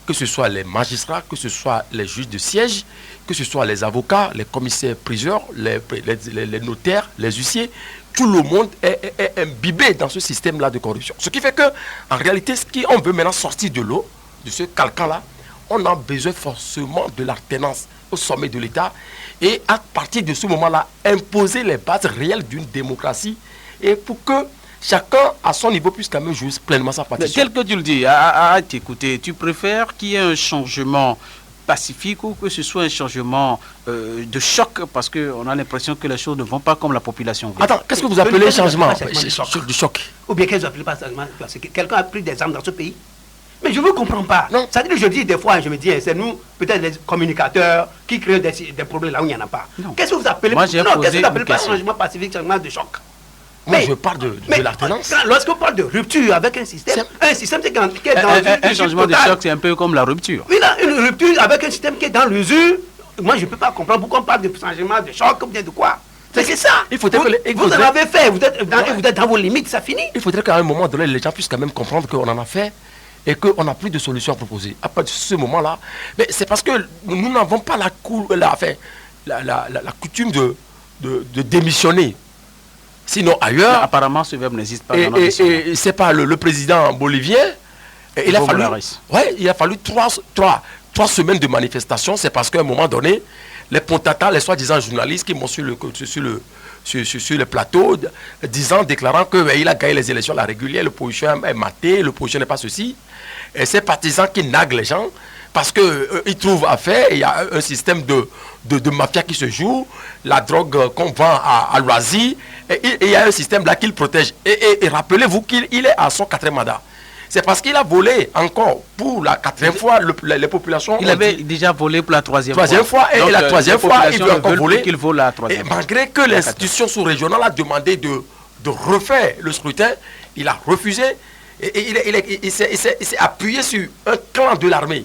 que ce soit les magistrats, que ce soit les juges de siège, que ce soit les avocats, les commissaires priseurs, les notaires, les huissiers, tout le monde est imbibé dans ce système-là de corruption. Ce qui fait que, en réalité, on veut maintenant sortir de l'eau, de ce calcan-là, on a besoin forcément de l'alternance au sommet de l'État et à partir de ce moment-là, imposer les bases réelles d'une démocratie et pour que chacun, à son niveau, puisse quand même jouer pleinement sa partition. Tel que tu le dis, à t'écouter, tu préfères qu'il y ait un changement pacifique ou que ce soit un changement de choc, parce qu'on a l'impression que les choses ne vont pas comme la population veut. Attends, qu'est-ce que vous appelez changement de choc? Ou bien qu'est-ce que vous appelez pas changement? Parce que quelqu'un a pris des armes dans ce pays. Mais je ne comprends pas. Non. Ça veut dire que je dis des fois, je me dis, c'est nous, peut-être les communicateurs, qui créent des problèmes là où il n'y en a pas. Qu'est-ce que vous appelez? Moi, qu'est-ce que vous appelez pas changement pacifique, changement de choc? Moi, je parle de l'alternance. Lorsqu'on parle de rupture avec un système qui est dans un changement de choc, c'est un peu comme la rupture. Oui, là, une rupture avec un système qui est dans l'usure, moi, je ne peux pas comprendre pourquoi on parle de changement de choc ou bien de quoi. C'est ça. Vous en avez fait, vous êtes dans vos limites, ça finit. Il faudrait qu'à un moment donné, les gens puissent quand même comprendre qu'on en a fait et qu'on n'a plus de solution à proposer. À partir de ce moment-là, mais c'est parce que nous n'avons pas la coutume de démissionner. Sinon, ailleurs... Mais apparemment, ce verbe n'existe pas. Et c'est pas le président bolivien. Il a fallu 3 semaines de manifestation. C'est parce qu'à un moment donné, les pontatas, les soi-disant journalistes qui m'ont sur les plateaux, déclarant qu'il a gagné les élections à la régulière, l'opposition est matée, l'opposition n'est pas ceci. Et ces partisans qui naguent les gens parce qu'ils trouvent à faire, il y a un système de mafia qui se joue, la drogue qu'on vend à loisir, et il y a un système là qu'il protège. Et rappelez-vous qu'il est à son 4e mandat. C'est parce qu'il a volé encore pour la 4e fois les populations. Il avait déjà volé pour la 3e fois. Et la 3e fois, il veut encore voler. Qu'il vole la 3e et malgré que l'institution sous-régionale a demandé de refaire le scrutin, il a refusé. Et il s'est appuyé sur un clan de l'armée.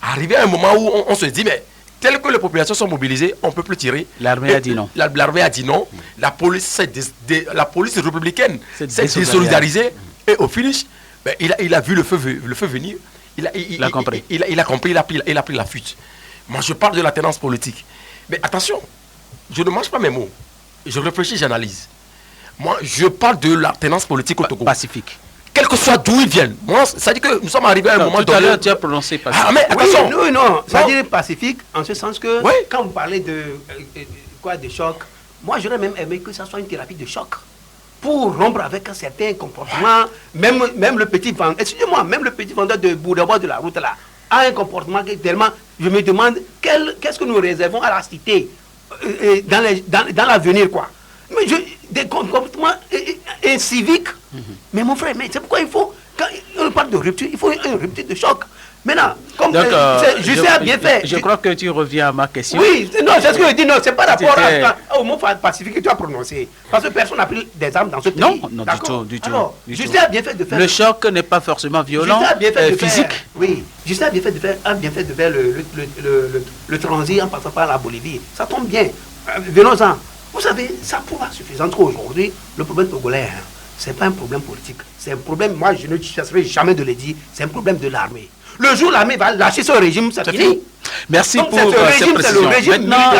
Arrivé à un moment où on se dit, mais tel que les populations sont mobilisées, on ne peut plus tirer. L'armée a dit non. L'armée a dit non. La police républicaine s'est désolidarisée. Et au finish, ben, il a vu le feu venir. Il a compris. Il a compris, il a pris la fuite. Moi, je parle de la tendance politique. Mais attention, je ne mange pas mes mots. Je réfléchis, j'analyse. Moi, je parle de la tendance politique au Togo. Pacifique. Quel que soit d'où ils viennent. Moi, ça dit que nous sommes arrivés à un moment donné. Tout à l'heure, tu as prononcé pacifique. Ah, mais attention. Oui, non, ça dit pacifique, en ce sens que, oui, quand vous parlez de choc, moi, j'aurais même aimé que ça soit une thérapie de choc. Pour rompre avec un certain comportement, même le petit vendeur, excusez-moi, même le petit vendeur de bout de la route là, a un comportement qui est tellement, je me demande, qu'est-ce que nous réservons à la cité dans l'avenir, quoi. Mais des comportements civiques. Mais mon frère, c'est pourquoi il faut, quand on parle de rupture, il faut une rupture de choc. Maintenant, comme Justin a bien fait. Je crois que tu reviens à ma question. Oui, non, c'est ce que je dis, non, c'est pas rapport au mot pacifique que tu as prononcé. Parce que personne n'a pris des armes dans ce pays. Non, du tout. Alors, Justin a bien fait de faire. Le choc n'est pas forcément violent, physique. Oui, Justin a bien fait de faire le transit en passant par la Bolivie. Ça tombe bien. Venons-en. Vous savez, ça pourra suffisant qu'aujourd'hui, le problème togolais, ce n'est pas un problème politique. C'est un problème, moi je ne cesserai jamais de le dire, c'est un problème de l'armée. Le jour où l'armée va lâcher ce régime, ça finit. Merci pour cette précision. Maintenant,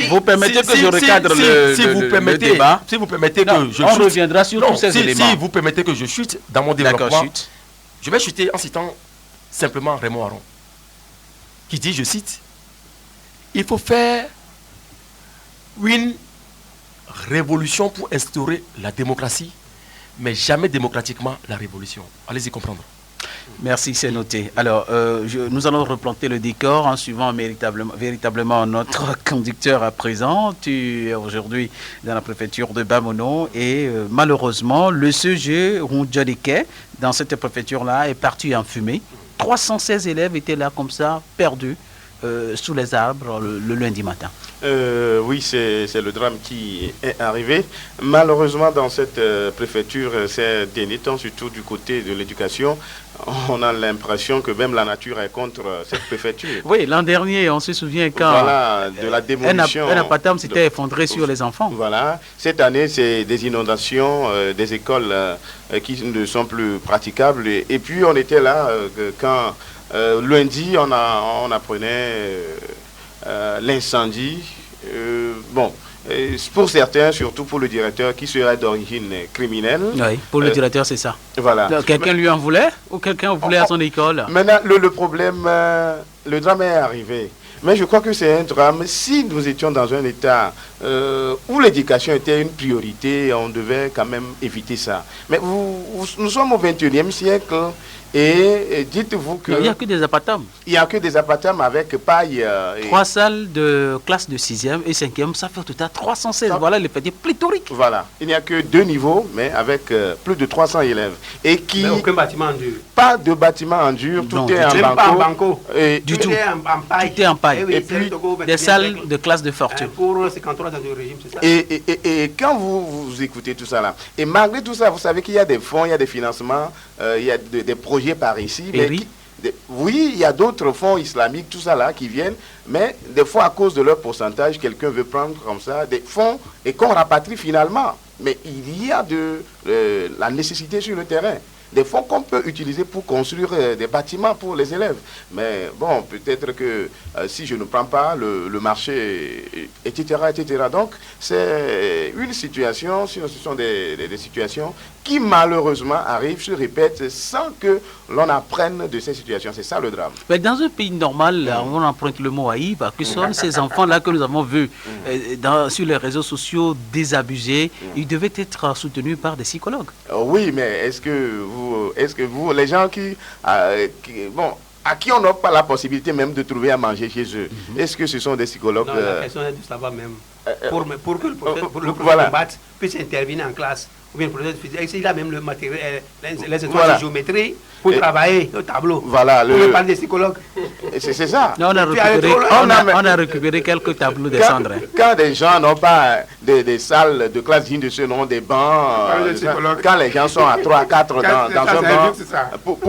vous permettez que je recadre le débat. Si vous permettez que je chute. On reviendra sur tous ces éléments. Si vous permettez que je chute dans mon développement, je vais chuter en citant simplement Raymond Aron, qui dit, je cite, il faut faire une révolution pour instaurer la démocratie, mais jamais démocratiquement la révolution. Allez-y comprendre. Merci, c'est noté. Alors, nous allons replanter le décor en suivant véritablement notre conducteur à présent. Tu es aujourd'hui dans la préfecture de Bamono et malheureusement, le CG Rundjadike, dans cette préfecture-là, est parti en fumée. 316 élèves étaient là comme ça, perdus. Sous les arbres le lundi matin. Oui, c'est le drame qui est arrivé. Malheureusement, dans cette préfecture, ces derniers temps, surtout du côté de l'éducation, on a l'impression que même la nature est contre cette préfecture. Oui, l'an dernier, on se souvient quand de la démolition. Un apatam s'était effondré sur les enfants. Voilà. Cette année, c'est des inondations, des écoles qui ne sont plus praticables. Et puis, on était là quand... lundi, on apprenait l'incendie. Pour certains, surtout pour le directeur qui serait d'origine criminelle. Oui, pour le directeur, c'est ça. Voilà. Quelqu'un lui en voulait ou quelqu'un voulait à son école? Maintenant, le problème, le drame est arrivé. Mais je crois que c'est un drame. Si nous étions dans un état où l'éducation était une priorité, on devait quand même éviter ça. Mais nous sommes au XXIe siècle et dites-vous que... Il n'y a que des apatams. Il n'y a que des apatams avec paille. 3 salles de classe de 6e et 5e, ça fait tout à 316. Voilà les petits pléthoriques. Voilà. Il n'y a que 2 niveaux, mais avec plus de 300 élèves. Et qui... Mais aucun bâtiment en dur. Pas de bâtiment en dur, tout est en banco. Du tout. Tout est en paille. Tout est en paille. Oui, et puis des salles de classe de fortune. Pour 53 ans de régime, c'est ça. Et quand vous écoutez tout ça là, et malgré tout ça, vous savez qu'il y a des fonds, il y a des financements, il y a des projets par ici. Oui, il y a d'autres fonds islamiques, tout ça là, qui viennent, mais des fois, à cause de leur pourcentage, quelqu'un veut prendre comme ça des fonds et qu'on rapatrie finalement. Mais il y a de la nécessité sur le terrain. Des fonds qu'on peut utiliser pour construire des bâtiments pour les élèves. Mais bon, peut-être que si je ne prends pas le marché, etc., etc. Donc, c'est une situation, ce sont des situations qui malheureusement arrivent, se répètent sans que l'on apprenne de ces situations. C'est ça le drame. Mais dans un pays normal, on emprunte le mot haïf, que sont ces enfants-là que nous avons vus sur les réseaux sociaux désabusés, ils devaient être soutenus par des psychologues. Oui, mais est-ce que vous, les gens à qui on n'offre pas la possibilité même de trouver à manger chez eux, est-ce que ce sont des psychologues? Non, la question est de savoir même. Pour que le professeur de maths puisse intervenir en classe, ou bien le professeur de physique, il a même le matériel, les étoiles de géométrie pour travailler au tableau. Voilà. On parle des psychologues. C'est ça. Non, on a récupéré quelques tableaux de cendres. Quand des gens n'ont pas des salles de classe dignes de ce nom, des bancs, quand les gens sont à 3 à 4 dans un banc.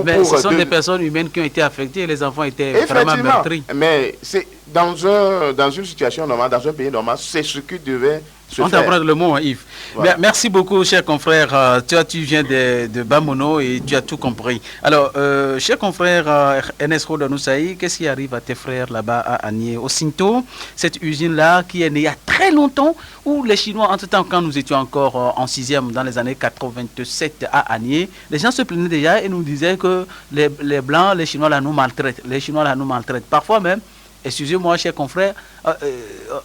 Mais ce sont des personnes humaines qui ont été affectées et les enfants étaient vraiment meurtris. Mais c'est dans une situation normale, dans un pays normal, c'est ce qui devait se faire. On t'apprend le mot, Yves. Voilà. Merci beaucoup, cher confrère. Tu viens de Bamono et tu as tout compris. Alors, cher confrère Ernest Rodanousaï, qu'est-ce qui arrive à tes frères là-bas à Agné, au Sinto, cette usine-là qui est née il y a très longtemps, où les Chinois, entre-temps, quand nous étions encore en 6e dans les années 87 à Agné, les gens se plaignaient déjà et nous disaient que les Blancs, les Chinois là nous maltraitent. Les Chinois là nous maltraitent. Parfois même, excusez-moi, chers confrères,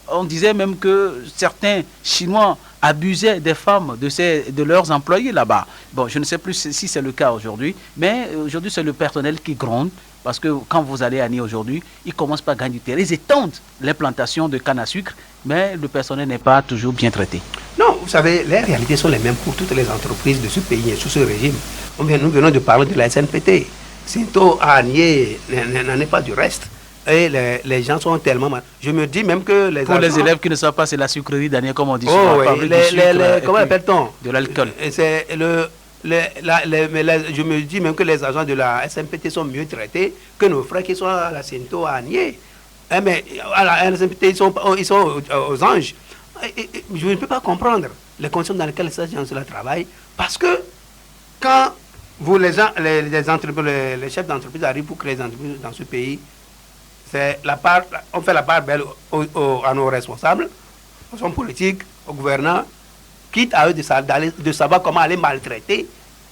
on disait même que certains Chinois abusaient des femmes, de leurs employés là-bas. Bon, je ne sais plus si c'est le cas aujourd'hui, mais aujourd'hui c'est le personnel qui gronde, parce que quand vous allez à Niamey aujourd'hui, ils commencent par gagner du terrain. Ils étendent les plantations de canne à sucre, mais le personnel n'est pas toujours bien traité. Non, vous savez, les réalités sont les mêmes pour toutes les entreprises de ce pays et sous ce régime. Nous venons de parler de la SNPT. Sinto à Niamey n'en est pas du reste. Et les gens sont tellement mal. Je me dis même que les pour les élèves qui ne savent pas, c'est la sucrerie d'Agné, comme on dit. Comment appelle-t-on? De l'alcool. C'est je me dis même que les agents de la SMPT sont mieux traités que nos frères qui sont à la Sinto à Agné. Mais à la SMPT, ils sont aux anges. Je ne peux pas comprendre les conditions dans lesquelles ces gens travaillent. Parce que quand les chefs d'entreprise arrivent pour créer des entreprises dans ce pays, on fait la part belle à nos responsables, aux hommes politiques, aux gouvernants, quitte à eux de savoir comment aller maltraiter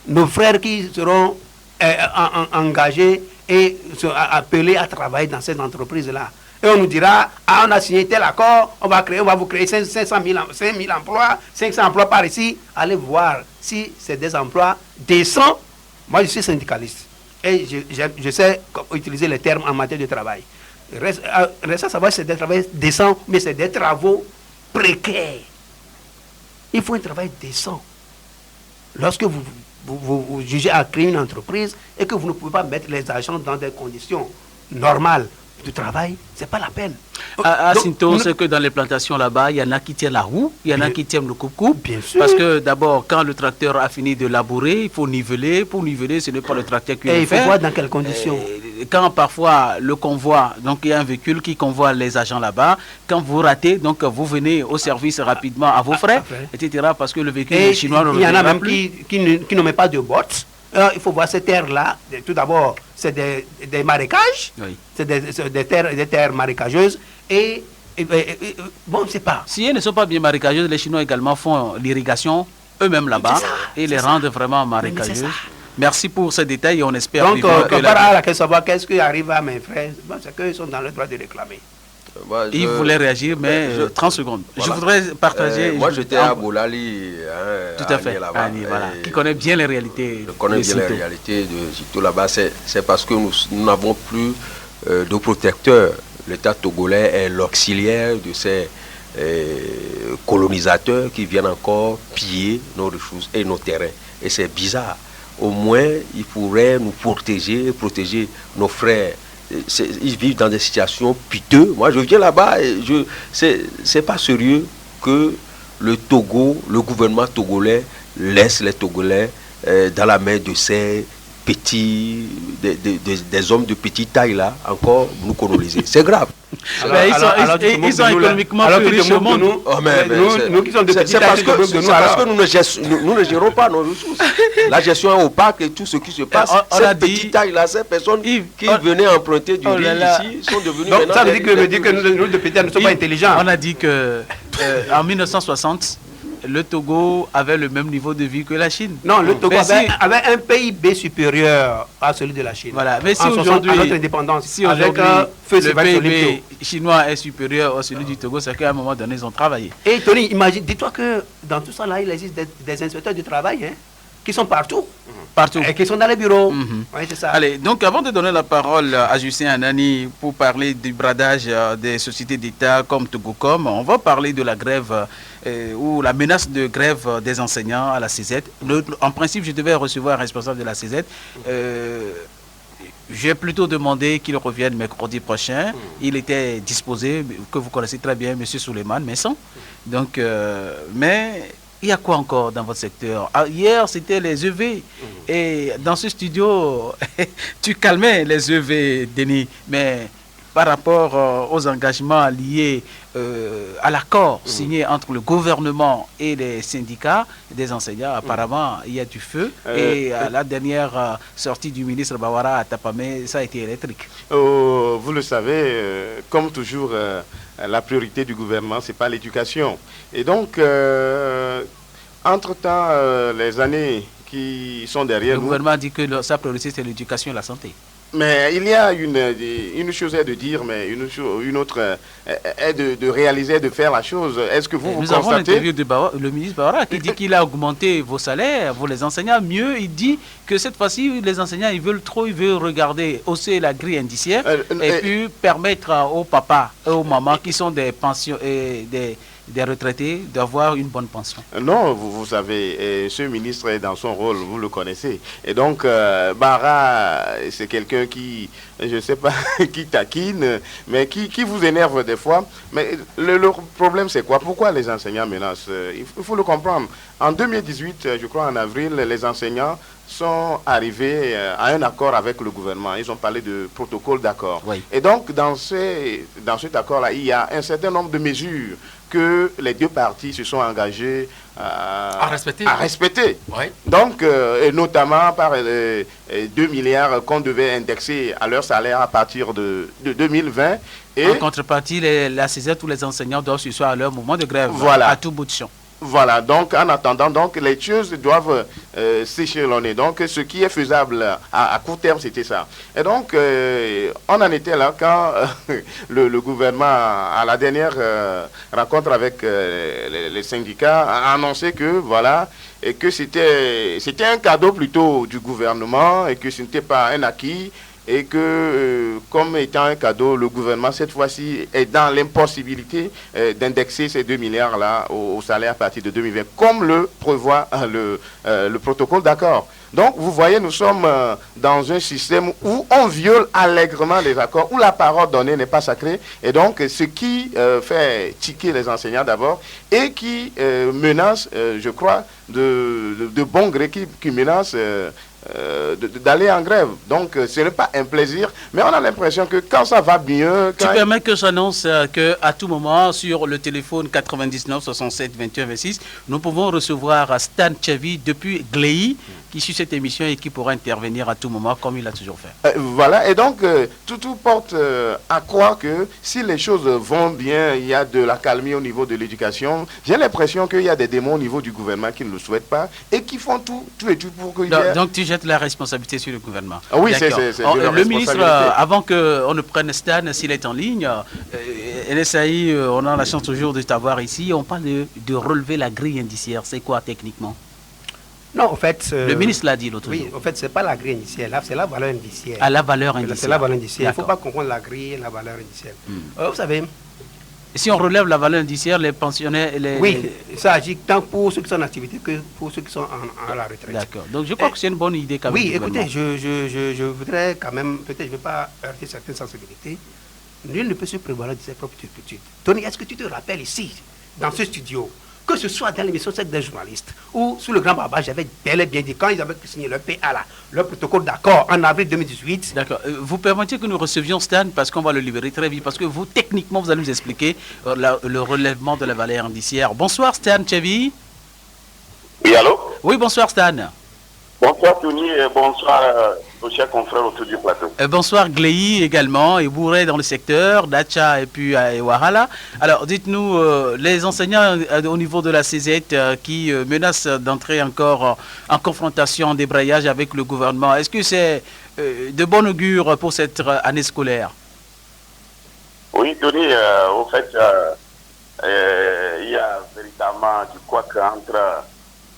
nos frères qui seront engagés et appelés à travailler dans ces entreprises-là. Et on nous dira, on a signé tel accord, on va vous créer 500 000 emplois, 500 emplois par ici. Allez voir si c'est des emplois décents. Moi, je suis syndicaliste et je sais utiliser les termes en matière de travail. Reste à savoir si c'est des travaux décents, mais c'est des travaux précaires. Il faut un travail décent. Lorsque vous jugez à créer une entreprise et que vous ne pouvez pas mettre les agents dans des conditions normales de travail, c'est pas la peine. À Sinto, c'est que dans les plantations là-bas, il y en a qui tiennent la roue, il y en a qui tiennent le coupe-coupe. Bien sûr. Parce que d'abord, quand le tracteur a fini de labourer, il faut niveler. Pour niveler, ce n'est pas le tracteur qui le fait. Et il faut voir dans quelles conditions. Quand parfois le convoi, donc il y a un véhicule qui convoie les agents là-bas, quand vous ratez, donc vous venez au service rapidement à vos frais, etc. Parce que le véhicule chinois ne il y en a même qui ne met pas de bottes. Il faut voir ces terres-là. Tout d'abord, c'est des marécages, oui. C'est des terres marécageuses. Et bon, c'est pas. Si elles ne sont pas bien marécageuses, les Chinois également font l'irrigation eux-mêmes là-bas et les rendent vraiment marécageuses. Merci pour ces détails et on espère. Donc, à la savoir qu'est-ce qui arrive à mes frères, c'est qu'ils sont dans le droit de réclamer. Il voulait réagir, mais 30 secondes. Voilà. Je voudrais partager. Moi, j'étais à Boulali. Tout à fait. Voilà. Qui connaît bien les réalités. Je connais bien les réalités de Sito là-bas. C'est parce que nous n'avons plus de protecteurs. L'État togolais est l'auxiliaire de ces colonisateurs qui viennent encore piller nos ressources et nos terrains. Et c'est bizarre. Au moins, ils pourraient nous protéger nos frères. Ils vivent dans des situations piteuses. Moi, je viens là-bas et c'est pas sérieux que le gouvernement togolais laisse les Togolais dans la main de ces petits, des hommes de petite taille là, encore nous coloniser. C'est grave. Ils sont économiquement plus riches au monde. Nous qui sommes de petite taille, c'est parce que nous ne gérons pas nos ressources. La gestion est opaque et tout ce qui se passe. Cette petite taille là, ces personnes qui venaient emprunter du riz ici sont devenues maintenant. Ça veut dire que nous de petite taille ne sommes pas intelligents. On a dit que en 1960, le Togo avait le même niveau de vie que la Chine. Non, le Togo avait un PIB supérieur à celui de la Chine. Voilà, mais si aujourd'hui, notre indépendance, si aujourd'hui le PIB chinois est supérieur à celui du Togo, c'est qu'à un moment donné, ils ont travaillé. Et Tony, imagine, dis-toi que dans tout ça, là, il existe des inspecteurs du travail, hein, qui sont partout. Partout. Et qui sont dans les bureaux. Oui, c'est ça. Allez, donc avant de donner la parole à Justin Anani pour parler du bradage des sociétés d'État comme Togocom, on va parler de la grève ou la menace de grève des enseignants à la CZ. En principe, je devais recevoir un responsable de la CZ. J'ai plutôt demandé qu'il revienne mercredi prochain. Il était disposé, que vous connaissez très bien, M. Souleymane Messon. Donc, mais il y a quoi encore dans votre secteur? Hier, c'était les EV. Et dans ce studio, tu calmais les EV, Denis. Mais par rapport aux engagements liés à l'accord signé entre le gouvernement et les syndicats des enseignants, apparemment, il y a du feu. Et à la dernière sortie du ministre Bawara à Tapamé, ça a été électrique. Vous le savez, comme toujours, la priorité du gouvernement, ce n'est pas l'éducation. Et donc, entre-temps, les années qui sont derrière nous... Le gouvernement dit que sa priorité, c'est l'éducation et la santé. Mais il y a une chose est de dire, mais une autre est de réaliser, de faire la chose. Est-ce que vous constatez... Nous avons l'interview de le ministre Bawara qui dit qu'il a augmenté vos salaires, vous les enseignants. Mieux, il dit que cette fois-ci, les enseignants, ils veulent regarder, hausser la grille indiciaire et puis permettre aux papas et aux mamans qui sont des pensions et des retraités d'avoir une bonne pension. Non, vous savez, ce ministre est dans son rôle, vous le connaissez. Et donc, Bara, c'est quelqu'un qui, je ne sais pas, qui taquine, mais qui vous énerve des fois. Mais le problème, c'est quoi? Pourquoi les enseignants menacent? Il faut le comprendre. En 2018, je crois en avril, les enseignants sont arrivés à un accord avec le gouvernement. Ils ont parlé de protocole d'accord. Oui. Et donc, dans cet accord-là, il y a un certain nombre de mesures que les deux parties se sont engagées à respecter. Oui. Donc, et notamment par 2 milliards qu'on devait indexer à leur salaire à partir de 2020. Et en contrepartie, la CZ, tous les enseignants doivent se à leur moment de grève, à tout bout de champ. Voilà, donc en attendant, donc, les choses doivent s'échelonner. Donc ce qui est faisable à court terme, c'était ça. Et donc on en était là quand le gouvernement, à la dernière rencontre avec les syndicats, a annoncé que voilà, et que c'était un cadeau plutôt du gouvernement et que ce n'était pas un acquis. Et que, comme étant un cadeau, le gouvernement, cette fois-ci, est dans l'impossibilité d'indexer ces 2 milliards-là au salaire à partir de 2020, comme le prévoit le protocole d'accord. Donc, vous voyez, nous sommes dans un système où on viole allègrement les accords, où la parole donnée n'est pas sacrée. Et donc, ce qui fait tiquer les enseignants d'abord et qui menace, je crois, de bon gré, qui menace... d'aller en grève. Donc ce n'est pas un plaisir, mais on a l'impression que quand ça va mieux... Tu permets que j'annonce qu'à tout moment, sur le téléphone 99 67 21 26, nous pouvons recevoir Stan Tchevi depuis Gléi, qui suit cette émission et qui pourra intervenir à tout moment, comme il a toujours fait. Voilà, et donc tout porte à croire que si les choses vont bien, il y a de la calmie au niveau de l'éducation. J'ai l'impression qu'il y a des démons au niveau du gouvernement qui ne le souhaitent pas et qui font tout et tout pour qu'il y ait... Donc tu jettes la responsabilité sur le gouvernement. Oui, c'est le ministre, avant qu'on ne prenne Stan, s'il est en ligne, NSAI, on a la chance toujours de t'avoir ici, on parle de relever la grille indiciaire. C'est quoi techniquement? Non, en fait... le ministre l'a dit l'autre jour. Oui, en fait, ce n'est pas la grille indiciaire, là, c'est la valeur indiciaire. Ah, la valeur indiciaire. C'est la valeur indiciaire. Il ne faut pas confondre la grille et la valeur indiciaire. Vous savez... Si on relève la valeur indiciaire, les pensionnaires... ça agit tant pour ceux qui sont en activité que pour ceux qui sont à la retraite. D'accord. Donc je crois que c'est une bonne idée quand même. Oui, écoutez, je voudrais quand même... Peut-être je ne vais pas heurter certaines sensibilités. Nul ne peut se prévaloir de ses propres turpitudes. Tony, est-ce que tu te rappelles ici, dans ce studio, que ce soit dans l'émission 7 des journalistes ou sous le Grand Baba, j'avais bel et bien dit, quand ils avaient signé le PA, là, le protocole d'accord en avril 2018. D'accord. Vous permettez que nous recevions Stan parce qu'on va le libérer très vite, parce que vous, techniquement, vous allez nous expliquer le relèvement de la valeur indiciaire. Bonsoir Stan Tchevi. Oui, allô? Oui, bonsoir Stan. Bonsoir Tony et bonsoir aux chers confrères autour du plateau. Bonsoir Gléi également, et Bourré dans le secteur, Dacha et puis Wahala. Alors dites-nous, les enseignants au niveau de la CZ qui menacent d'entrer encore en confrontation, en débrayage avec le gouvernement, est-ce que c'est de bon augure pour cette année scolaire? Oui, Tony, au fait, il y a véritablement du couac entre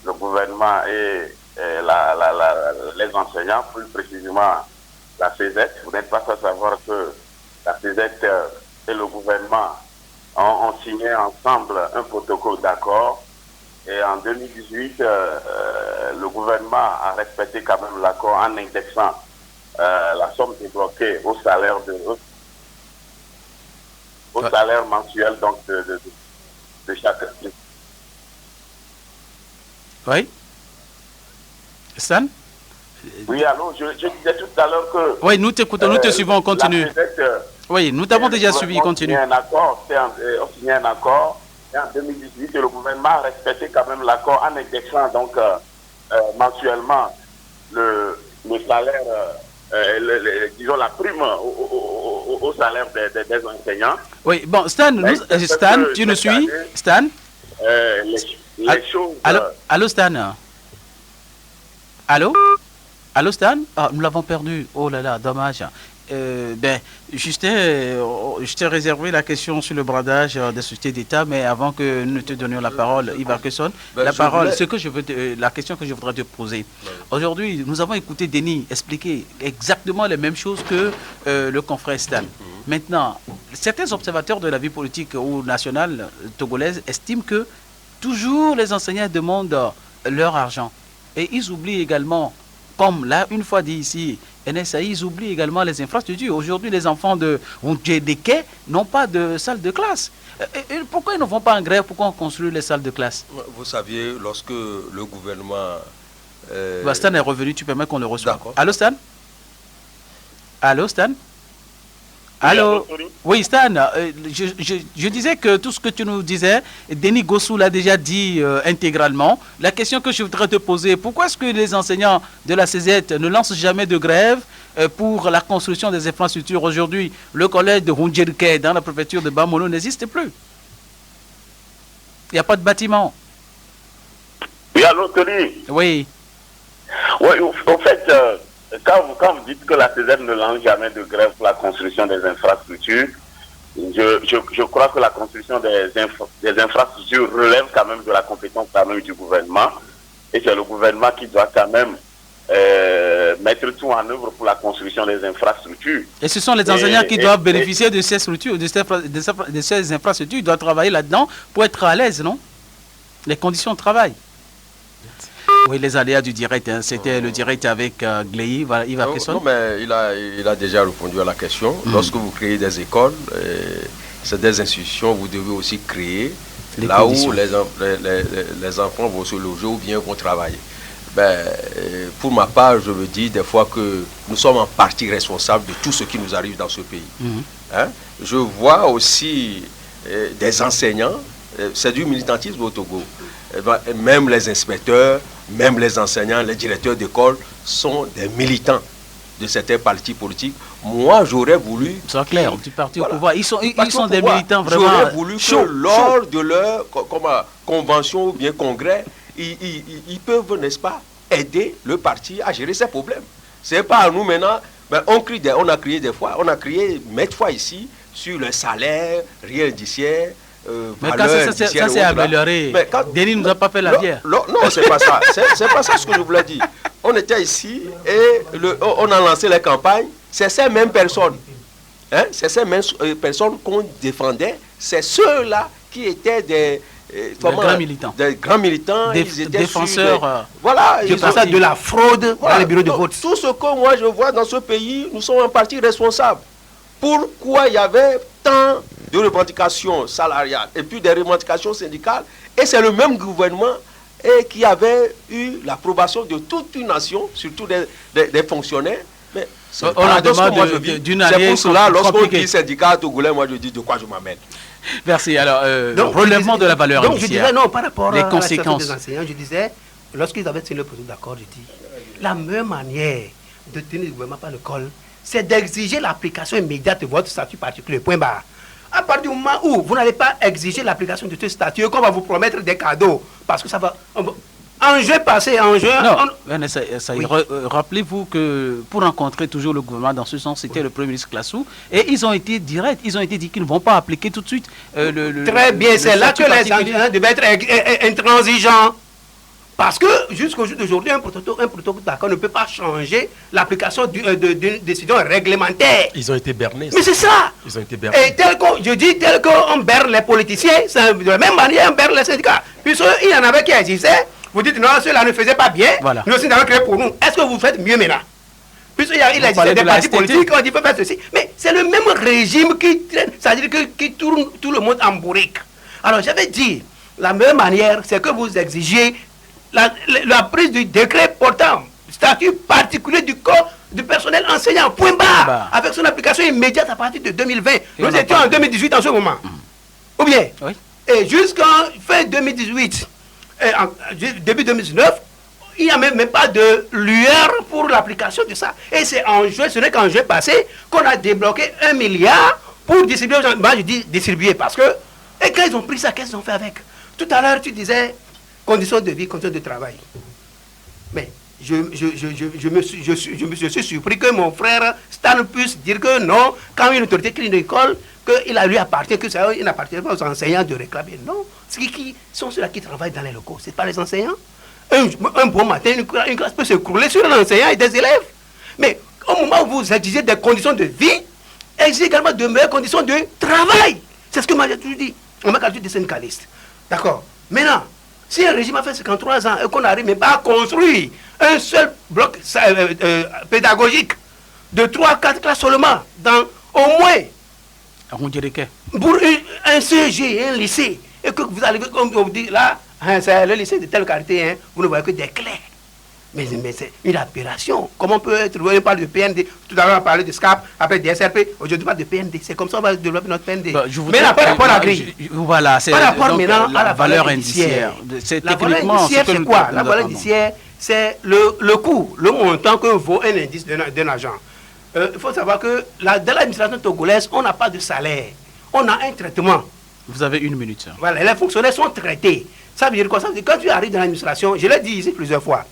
le gouvernement et les enseignants, plus précisément la CZ. Vous n'êtes pas sans savoir que la CZ et le gouvernement ont signé ensemble un protocole d'accord. Et en 2018, le gouvernement a respecté quand même l'accord en indexant la somme débloquée au salaire salaire mensuel donc de chaque. Oui. Stan? Oui, allô, je disais tout à l'heure que... Oui, nous t'écoutons, nous te suivons, on continue. Oui, nous t'avons déjà suivi, continue. On a signé un accord, et en 2018, le gouvernement a respecté quand même l'accord en indexant donc mensuellement le salaire, disons la prime au salaire des enseignants. Oui, bon, Stan, tu nous suis? Stan? Les choses... Allô, Stan? Allô? Allô, Stan? Ah, nous l'avons perdu. Oh là là, dommage. Je t'ai réservé la question sur le bradage des sociétés d'État, mais avant que nous te donnions la parole, Yves Arkeson, la question que je voudrais te poser. Aujourd'hui, nous avons écouté Denis expliquer exactement les mêmes choses que le confrère Stan. Maintenant, certains observateurs de la vie politique ou nationale togolaise estiment que toujours les enseignants demandent leur argent. Et ils oublient également, comme là, une fois dit ici, NSA, ils oublient également les infrastructures. Aujourd'hui, les enfants de Ondjedeke n'ont pas de salle de classe. Et pourquoi ils ne vont pas en grève? Pourquoi on construit les salles de classe? Vous saviez, lorsque le gouvernement... Stan est revenu, tu permets qu'on le reçoive. Allô, Stan? Allô, Stan? Allô? Oui, Stan, je disais que tout ce que tu nous disais, Denis Gossou l'a déjà dit intégralement. La question que je voudrais te poser, pourquoi est-ce que les enseignants de la CZ ne lancent jamais de grève pour la construction des infrastructures? Aujourd'hui, le collège de Hundjerke dans la préfecture de Bamolo n'existe plus. Il n'y a pas de bâtiment. Oui, allô, Tony? Oui. Oui, au fait... Quand vous dites que la CZ ne lance jamais de grève pour la construction des infrastructures, je crois que la construction des infrastructures relève quand même de la compétence quand même du gouvernement. Et c'est le gouvernement qui doit quand même mettre tout en œuvre pour la construction des infrastructures. Et ce sont les enseignants qui doivent bénéficier de ces structures, de ces infrastructures. Ils doivent travailler là-dedans pour être à l'aise, non? Les conditions de travail. Oui, les aléas du direct, hein. C'était le direct avec Gléi, Yves Arkeson. Non, mais il a déjà répondu à la question. Lorsque vous créez des écoles, c'est des institutions, vous devez aussi créer là où les enfants vont se loger ou bien vont travailler. Pour ma part, je me dis des fois que nous sommes en partie responsables de tout ce qui nous arrive dans ce pays. Hein? Je vois aussi des enseignants, c'est du militantisme au Togo. Même les inspecteurs, même les enseignants, les directeurs d'école sont des militants de certains partis politiques. Moi, j'aurais voulu... C'est clair, du parti au pouvoir. Ils sont des militants vraiment... J'aurais voulu que lors de leur convention ou bien congrès, ils peuvent, n'est-ce pas, aider le parti à gérer ses problèmes. C'est pas à nous maintenant... on a crié maintes fois ici sur le salaire, rien indiciaire. Mais quand ça s'est amélioré, Denis ne nous a pas fait la bière. Non, c'est pas ça. C'est pas ça ce que je voulais dire. On était ici et on a lancé la campagne. C'est ces mêmes personnes. Hein, c'est ces mêmes personnes qu'on défendait. C'est ceux-là qui étaient des grands militants. Des défenseurs. Voilà. De la fraude dans les bureaux de vote. Tout ce que moi je vois dans ce pays, nous sommes un parti responsable. Pourquoi il y avait tant de revendications salariales et puis des revendications syndicales, et c'est le même gouvernement qui avait eu l'approbation de toute une nation, surtout des fonctionnaires. Mais on a demandé d'une année. C'est pour cela, lorsqu'on dit syndicat togolais, moi je dis de quoi je m'amène. Merci. Alors, relèvement de la valeur donc, je disais, non, par rapport les conséquences des enseignants, je disais, lorsqu'ils avaient signé le projet d'accord, je dis, la même manière de tenir le gouvernement par le col, c'est d'exiger l'application immédiate de votre statut particulier. Point barre. À partir du moment où vous n'allez pas exiger l'application de ce statut, qu'on va vous promettre des cadeaux, parce que ça va... Enjeu passé, enjeu... Rappelez-vous que pour rencontrer toujours le gouvernement dans ce sens, c'était le Premier ministre Classou, et ils ont été directs, ils ont été dit qu'ils ne vont pas appliquer tout de suite Très bien, c'est là que les enseignants devaient être intransigeants. Parce que jusqu'au jour d'aujourd'hui, un protocole d'accord ne peut pas changer l'application d'une décision réglementaire. Ils ont été bernés. Mais c'est ça. Ils ont été bernés. Et tel qu'on berne les politiciens, de la même manière on berne les syndicats. Puisqu'il y en avait qui existaient, vous dites non, ceux-là ne faisaient pas bien, nous aussi nous avons créé pour nous. Est-ce que vous faites mieux maintenant? Puisqu'il existe des partis politiques, on dit faut faire ceci. Mais c'est le même régime qui traîne, c'est-à-dire qui tourne tout le monde en bourrique. Alors j'avais dit, la meilleure manière, c'est que vous exigiez la prise du décret portant statut particulier du corps du personnel enseignant, point barre, avec son application immédiate à partir de 2020. Nous étions en 2018 en ce moment. Ou bien, et jusqu'en fin 2018, début 2019, il n'y a même pas de lueur pour l'application de ça. Et c'est en juin, ce n'est qu'en juin passé qu'on a débloqué 1 milliard pour distribuer aux gens. Moi je dis distribuer parce que, et quand ils ont pris ça, qu'est-ce qu'ils ont fait avec? Tout à l'heure tu disais conditions de vie, conditions de travail. Mais je suis surpris que mon frère Stan puisse dire que non, quand une autorité crée une école, qu'il lui appartient, que ça il n'appartient pas aux enseignants de réclamer. Non, qui sont ceux-là qui travaillent dans les locaux, ce n'est pas les enseignants. Un bon matin, une classe peut s'écrouler sur un enseignant et des élèves. Mais au moment où vous exigez des conditions de vie, exigez également de meilleures conditions de travail. C'est ce que moi j'ai toujours dit. On m'a qualifié de syndicaliste. D'accord. Maintenant, si un régime a fait 53 ans et qu'on n'arrive même pas à construire un seul bloc pédagogique de 3-4 classes seulement, dans au moins pour un CG, un lycée, et que vous allez, comme on vous dit là, c'est le lycée de telle qualité, hein, vous ne voyez que des clés. Mais c'est une aberration. Comment on peut être, on parle de PND, tout à l'heure on parlait de SCAP, après de SRP, aujourd'hui on parle de PND. C'est comme ça qu'on va développer notre PND. Mais là, par rapport à la grille. Voilà, c'est par rapport maintenant à la valeur indiciaire. La valeur indiciaire, c'est quoi? La valeur indiciaire, c'est le coût, le montant que vaut un indice d'un agent. Il faut savoir que dans l'administration togolaise, on n'a pas de salaire. On a un traitement. Vous avez 1 minute. Voilà, les fonctionnaires sont traités. Ça veut dire quoi? Ça veut dire quand tu arrives dans l'administration, je l'ai dit ici plusieurs fois,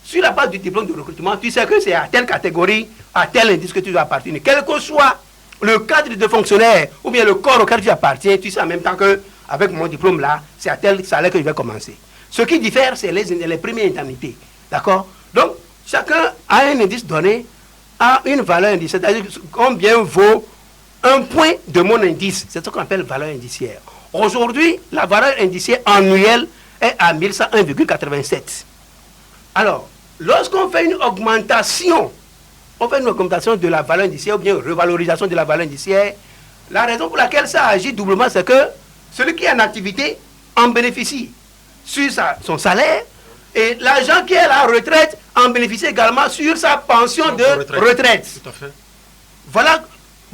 sur la base du diplôme de recrutement, tu sais que c'est à telle catégorie, à tel indice que tu dois appartenir. Quel que soit le cadre de fonctionnaire ou bien le corps auquel tu appartiens, tu sais en même temps que avec mon diplôme là, c'est à tel salaire que je vais commencer. Ce qui diffère, c'est les premières indemnités. D'accord? Donc, chacun a un indice donné, a une valeur indiciaire, c'est-à-dire combien vaut un point de mon indice. C'est ce qu'on appelle valeur indiciaire. Aujourd'hui, la valeur indiciaire annuelle est à 1101,87. Alors, lorsqu'on fait une augmentation, de la valeur indiciaire ou bien une revalorisation de la valeur indiciaire, la raison pour laquelle ça agit doublement, c'est que celui qui est en activité en bénéficie sur son salaire et l'agent qui est à la retraite en bénéficie également sur sa pension de retraite. Tout à fait. Voilà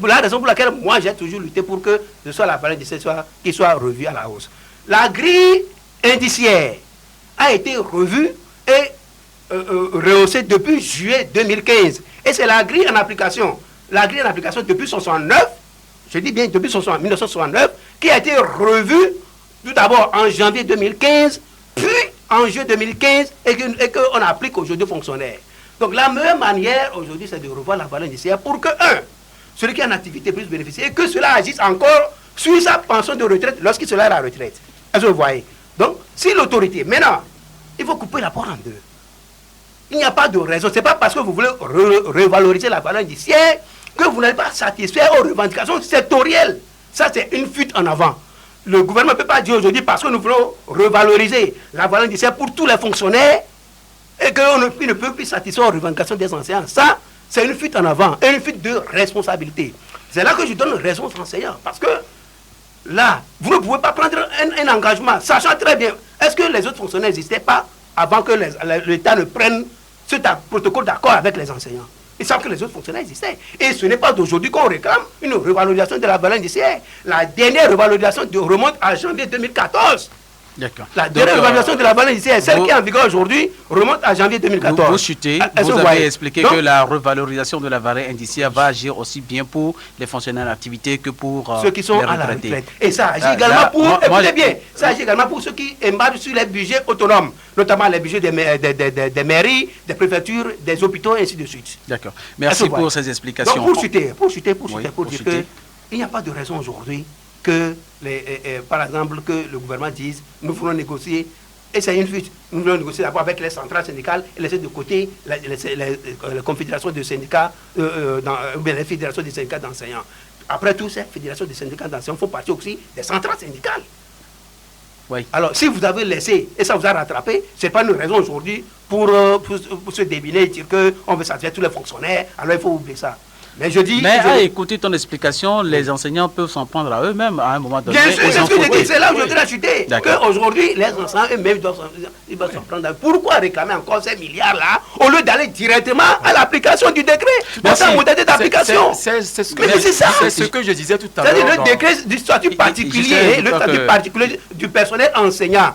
la raison pour laquelle moi j'ai toujours lutté pour que ce soit la valeur indiciaire qui soit revue à la hausse. La grille indiciaire a été revue et rehaussée depuis juillet 2015. Et c'est la grille en application. La grille en application depuis 1969, je dis bien depuis 1969, qui a été revue tout d'abord en janvier 2015, puis en juillet 2015, et qu'on applique aujourd'hui aux fonctionnaires. Donc la meilleure manière aujourd'hui, c'est de revoir la valeur indiciaire pour que, celui qui est en activité puisse bénéficier, et que cela agisse encore sur sa pension de retraite lorsqu'il sera à la retraite. Est-ce que vous voyez? Donc, si l'autorité, maintenant, il faut couper la porte en deux. Il n'y a pas de raison. Ce n'est pas parce que vous voulez revaloriser la valeur indiciaire que vous n'allez pas satisfaire aux revendications sectorielles. Ça, c'est une fuite en avant. Le gouvernement ne peut pas dire aujourd'hui, parce que nous voulons revaloriser la valeur indiciaire pour tous les fonctionnaires, et qu'il ne peut plus satisfaire aux revendications des enseignants. Ça, c'est une fuite en avant, et une fuite de responsabilité. C'est là que je donne raison aux enseignants. Parce que là, vous ne pouvez pas prendre un engagement, sachant très bien, est-ce que les autres fonctionnaires n'existaient pas avant que l'État ne prenne ce protocole d'accord avec les enseignants? Ils savent que les autres fonctionnaires existaient. Et ce n'est pas d'aujourd'hui qu'on réclame une revalorisation de la valeur indiciaire. La dernière revalorisation remonte à janvier 2014. D'accord. La dernière évaluation de la valeur indiciaire, celle qui est en vigueur aujourd'hui, remonte à janvier 2014. Vous chutez, vous avez expliqué que la revalorisation de la valeur indiciaire va agir aussi bien pour les fonctionnaires en activité que pour ceux qui sont à la retraite. Et ça agit également pour, écoutez bien, ça agit également pour ceux qui embarquent sur les budgets autonomes, notamment les budgets des mairies, des préfectures, des hôpitaux, et ainsi de suite. D'accord. Merci pour ces explications. Donc pour chuter, pour dire qu'il n'y a pas de raison aujourd'hui que, par exemple, que le gouvernement dise nous voulons négocier, et c'est une fuite, nous voulons négocier d'abord avec les centrales syndicales et laisser de côté la confédération de syndicats, les fédérations des syndicats d'enseignants. Après tout, ces fédérations des syndicats d'enseignants font partie aussi des centrales syndicales. Oui. Alors, si vous avez laissé, et ça vous a rattrapé, ce n'est pas une raison aujourd'hui pour se débiner et dire qu'on veut satisfaire tous les fonctionnaires, alors il faut oublier ça. Mais je dis... Mais à écouter ton explication, les enseignants peuvent s'en prendre à eux-mêmes à un moment donné. Bien sûr, c'est ce que je dis, c'est là où je dois chuter. Qu'aujourd'hui, les enseignants eux-mêmes doivent s'en prendre. Pourquoi réclamer encore ces milliards-là au lieu d'aller directement à l'application du décret? Dans sa modalité d'application. C'est ce que je disais tout à l'heure. C'est-à-dire le décret du statut particulier, le statut particulier du personnel enseignant.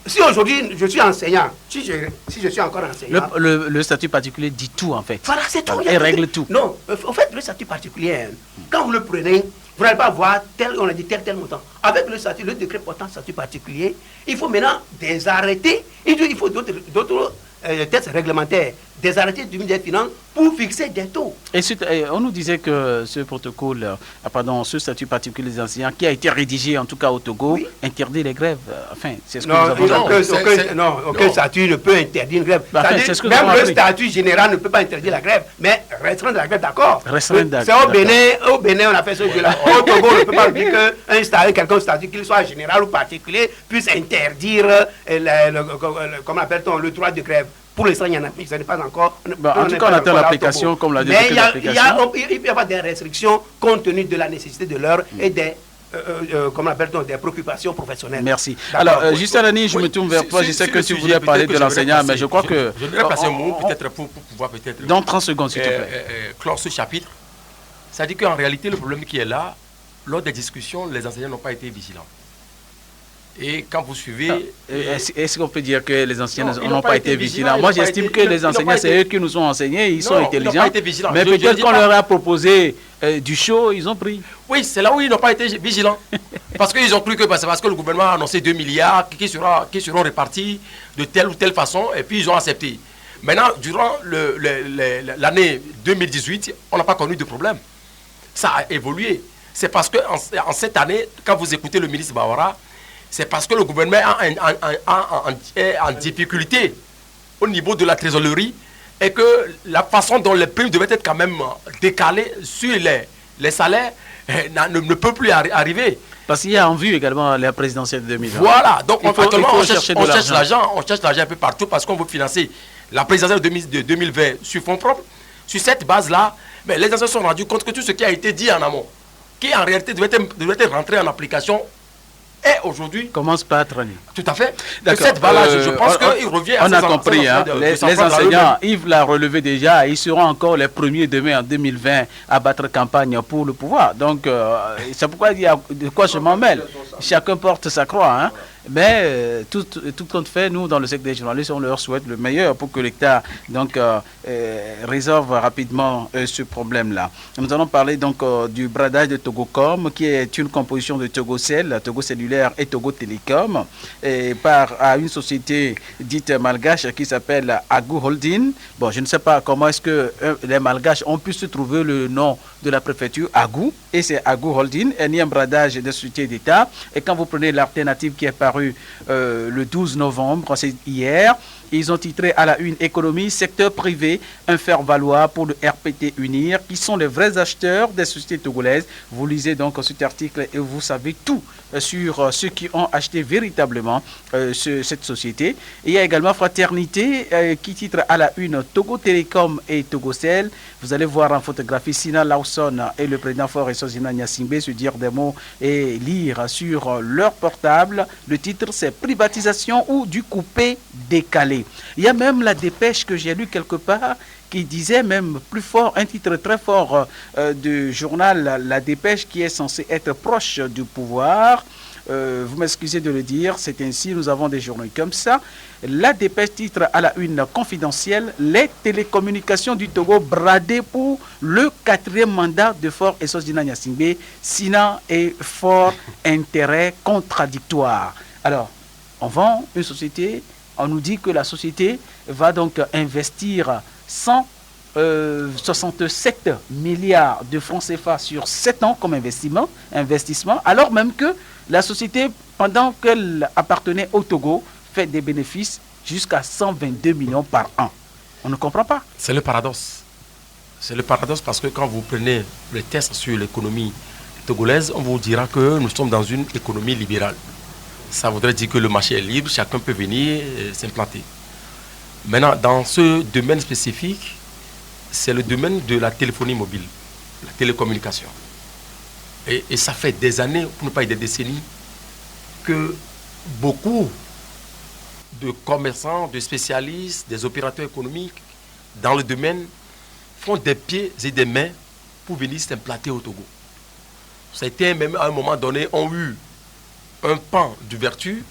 Si aujourd'hui je suis enseignant, si je suis encore enseignant... Le statut particulier dit tout en fait. Voilà, c'est tout. Il règle tout. Non, en fait, le statut particulier, quand vous le prenez, vous n'allez pas voir on a dit tel montant. Avec le décret portant statut particulier, il faut maintenant des arrêtés, il faut d'autres textes réglementaires, des arrêtés du ministère des Finances pour fixer des taux. Et on nous disait que ce protocole, ce statut particulier des enseignants qui a été rédigé en tout cas au Togo, interdit les grèves. Enfin, c'est ce que nous avons aucun statut ne peut interdire une grève. Même le statut général ne peut pas interdire la grève, mais restreindre la grève, d'accord. C'est au Bénin, on a fait ce jeu-là. Au Togo, on ne peut pas dire qu'un statut, qu'il soit général ou particulier, puisse interdire, comment appelle-t-on, le droit de grève. Pour l'instant, il n'y en a plus, ça n'est pas encore... en tout cas, on attend l'application, comme l'a dit. Mais il peut y avoir des restrictions compte tenu de la nécessité de l'heure et des... comment appelle-t-on, des préoccupations professionnelles. Merci. Alors, Justin Lani, je me tourne vers toi. Je sais que tu voulais parler de l'enseignant, mais je crois que... Je voudrais passer un mot, peut-être, pour pouvoir peut-être... Dans 30 secondes, s'il te plaît. Clore ce chapitre. Ça dit qu'en réalité, le problème qui est là, lors des discussions, les enseignants n'ont pas été vigilants. Et quand vous suivez... Est-ce qu'on peut dire que les enseignants n'ont pas été vigilants? Moi, j'estime que les enseignants, c'est eux qui nous ont enseignés, ils sont intelligents. Mais peut-être qu'on leur a proposé du show, ils ont pris. Oui, c'est là où ils n'ont pas été vigilants. Parce qu'ils ont cru que c'est parce que le gouvernement a annoncé 2 milliards qui seront répartis de telle ou telle façon, et puis ils ont accepté. Maintenant, durant l'année 2018, on n'a pas connu de problème. Ça a évolué. C'est parce qu'en cette année, quand vous écoutez le ministre Bawara, c'est parce que le gouvernement est en difficulté au niveau de la trésorerie et que la façon dont les prix devaient être quand même décalés sur les salaires ne peut plus arriver. Parce qu'il y a en vue également la présidentielle de 2020. Voilà, donc on cherche l'argent un peu partout parce qu'on veut financer la présidentielle de 2020 sur fonds propres. Sur cette base-là, mais les enseignants se sont rendus compte que tout ce qui a été dit en amont, qui en réalité devait être rentré en application, et aujourd'hui... Commence par être rendu. Tout à fait. De cette valeur, je pense qu'il revient à... On a compris, les enseignants, Yves l'a relevé déjà, ils seront encore les premiers demain en 2020 à battre campagne pour le pouvoir. Donc, c'est pourquoi il y a de quoi je m'en mêle. Chacun porte sa croix, hein. Mais tout compte fait, nous, dans le secteur des journalistes, on leur souhaite le meilleur pour que l'État résolve rapidement ce problème-là. Nous allons parler donc du bradage de Togocom, qui est une composition de Togocel, Togo Cellulaire et Togo Télécom, à une société dite malgache qui s'appelle Agou Holding. Bon, je ne sais pas comment est-ce que les malgaches ont pu se trouver le nom de la préfecture Agou, et c'est Agou Holding, un bradage de société d'État. Et quand vous prenez l'alternative qui est paru le 12 novembre, c'est hier, ils ont titré à la une économie, secteur privé, un faire-valoir pour le RPT Unir, qui sont les vrais acheteurs des sociétés togolaises. Vous lisez donc cet article et vous savez tout sur ceux qui ont acheté véritablement cette société. Et il y a également Fraternité qui titre à la une Togo Télécom et Togocel. Vous allez voir en photographie Sina Lawson et le président Fort et Sozina Nyasingbe se dire des mots et lire sur leur portable. Le titre, c'est privatisation ou du coupé décalé. Il y a même la dépêche que j'ai lue quelque part qui disait même plus fort, un titre très fort du journal La Dépêche qui est censé être proche du pouvoir. vous m'excusez de le dire, c'est ainsi, nous avons des journaux comme ça. La dépêche titre à la une confidentielle, les télécommunications du Togo bradées pour le 4e mandat de Fort Essos-Dina Gnassingbé, Sina et fort intérêt contradictoire. Alors, on vend une société, on nous dit que la société va donc investir 167 milliards de francs CFA sur 7 ans comme investissement, alors même que la société, pendant qu'elle appartenait au Togo, fait des bénéfices jusqu'à 122 millions par an. On ne comprend pas. C'est le paradoxe. C'est le paradoxe parce que quand vous prenez les tests sur l'économie togolaise, on vous dira que nous sommes dans une économie libérale. Ça voudrait dire que le marché est libre, chacun peut venir s'implanter. Maintenant, dans ce domaine spécifique, c'est le domaine de la téléphonie mobile, la télécommunication. Et ça fait des années, pour ne pas dire des décennies, que beaucoup de commerçants, de spécialistes, des opérateurs économiques dans le domaine font des pieds et des mains pour venir s'implanter au Togo. C'était même à un moment donné, ont eu un pan d'ouverture,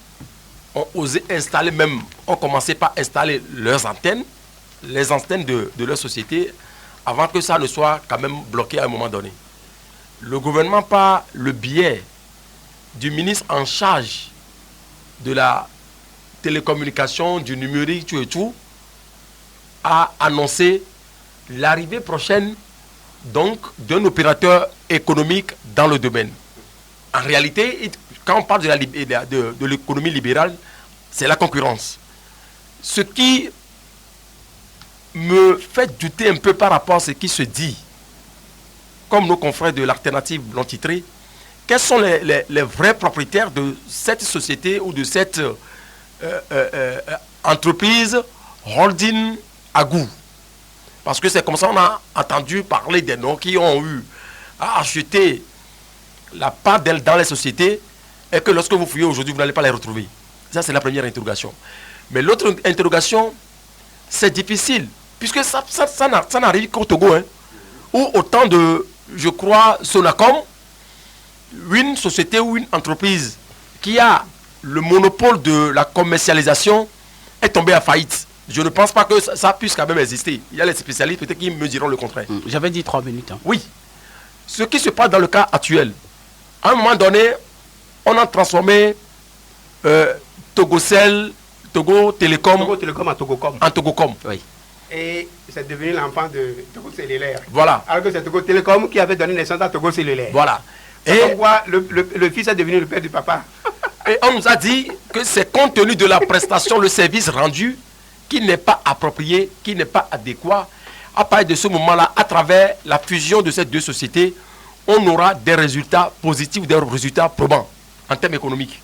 ont osé installer même, ont commencé par installer leurs antennes, les antennes de leur société, avant que ça ne soit quand même bloqué à un moment donné. Le gouvernement, par le biais du ministre en charge de la télécommunication, du numérique, tout et tout, a annoncé l'arrivée prochaine donc d'un opérateur économique dans le domaine. En réalité, quand on parle de l'économie libérale, c'est la concurrence. Ce qui me fait douter un peu par rapport à ce qui se dit, comme nos confrères de l'alternative l'ont titré, quels sont les vrais propriétaires de cette société ou de cette entreprise holding à goût. Parce que c'est comme ça qu'on a entendu parler des noms qui ont eu à acheter la part d'elle dans les sociétés et que lorsque vous fouillez aujourd'hui, vous n'allez pas les retrouver. Ça, c'est la première interrogation. Mais l'autre interrogation, c'est difficile, puisque ça n'arrive qu'au Togo, hein, où autant de, je crois, Sonacom, une société ou une entreprise qui a le monopole de la commercialisation est tombée à faillite. Je ne pense pas que ça puisse quand même exister. Il y a les spécialistes peut-être qui me diront le contraire. J'avais dit 3 minutes. Hein. Oui. Ce qui se passe dans le cas actuel, à un moment donné, on a transformé Togocel, Togo Télécom, en Togocom. En Togocom. Oui. Et c'est devenu l'enfant de Togo Cellulaire. Voilà. Alors que c'est Togo Télécom qui avait donné naissance à Togo Cellulaire. Voilà. Et pourquoi le fils est devenu le père du papa. Et on nous a dit que c'est compte tenu de la prestation, le service rendu, qui n'est pas approprié, qui n'est pas adéquat. À partir de ce moment-là, à travers la fusion de ces deux sociétés, on aura des résultats positifs, des résultats probants en termes économiques.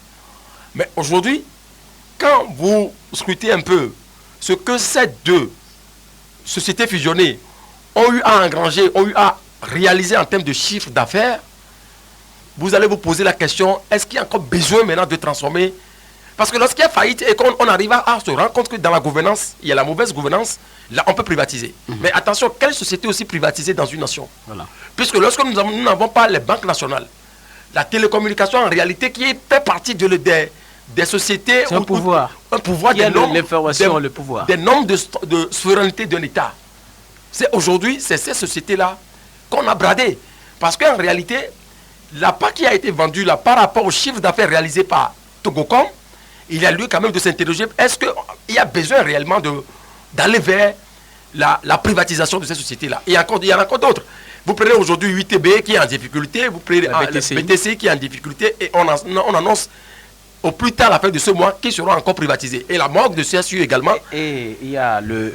Mais aujourd'hui, quand vous scrutez un peu ce que ces deux sociétés fusionnées ont eu à engranger, ont eu à réaliser en termes de chiffre d'affaires, vous allez vous poser la question, est-ce qu'il y a encore besoin maintenant de transformer? Parce que lorsqu'il y a faillite et qu'on arrive à se rendre compte que dans la gouvernance, il y a la mauvaise gouvernance, là on peut privatiser. Mais attention, quelle société aussi privatisée dans une nation? Voilà. Puisque lorsque nous n'avons pas les banques nationales, la télécommunication en réalité qui fait partie des sociétés... C'est un pouvoir. Un pouvoir des normes, l'information, le pouvoir. Des normes de souveraineté d'un État. C'est aujourd'hui, c'est ces sociétés-là qu'on a bradées. Parce qu'en réalité, la part qui a été vendue là, par rapport au chiffre d'affaires réalisé par Togocom, il y a lieu quand même de s'interroger, est-ce qu'il y a besoin réellement d'aller vers la privatisation de ces sociétés-là? Il y en a encore d'autres. Vous prenez aujourd'hui UTB qui est en difficulté, vous prenez le BTC qui est en difficulté, et on annonce au plus tard la fin de ce mois qu'ils seront encore privatisés. Et la morgue de CSU également. Et il y a le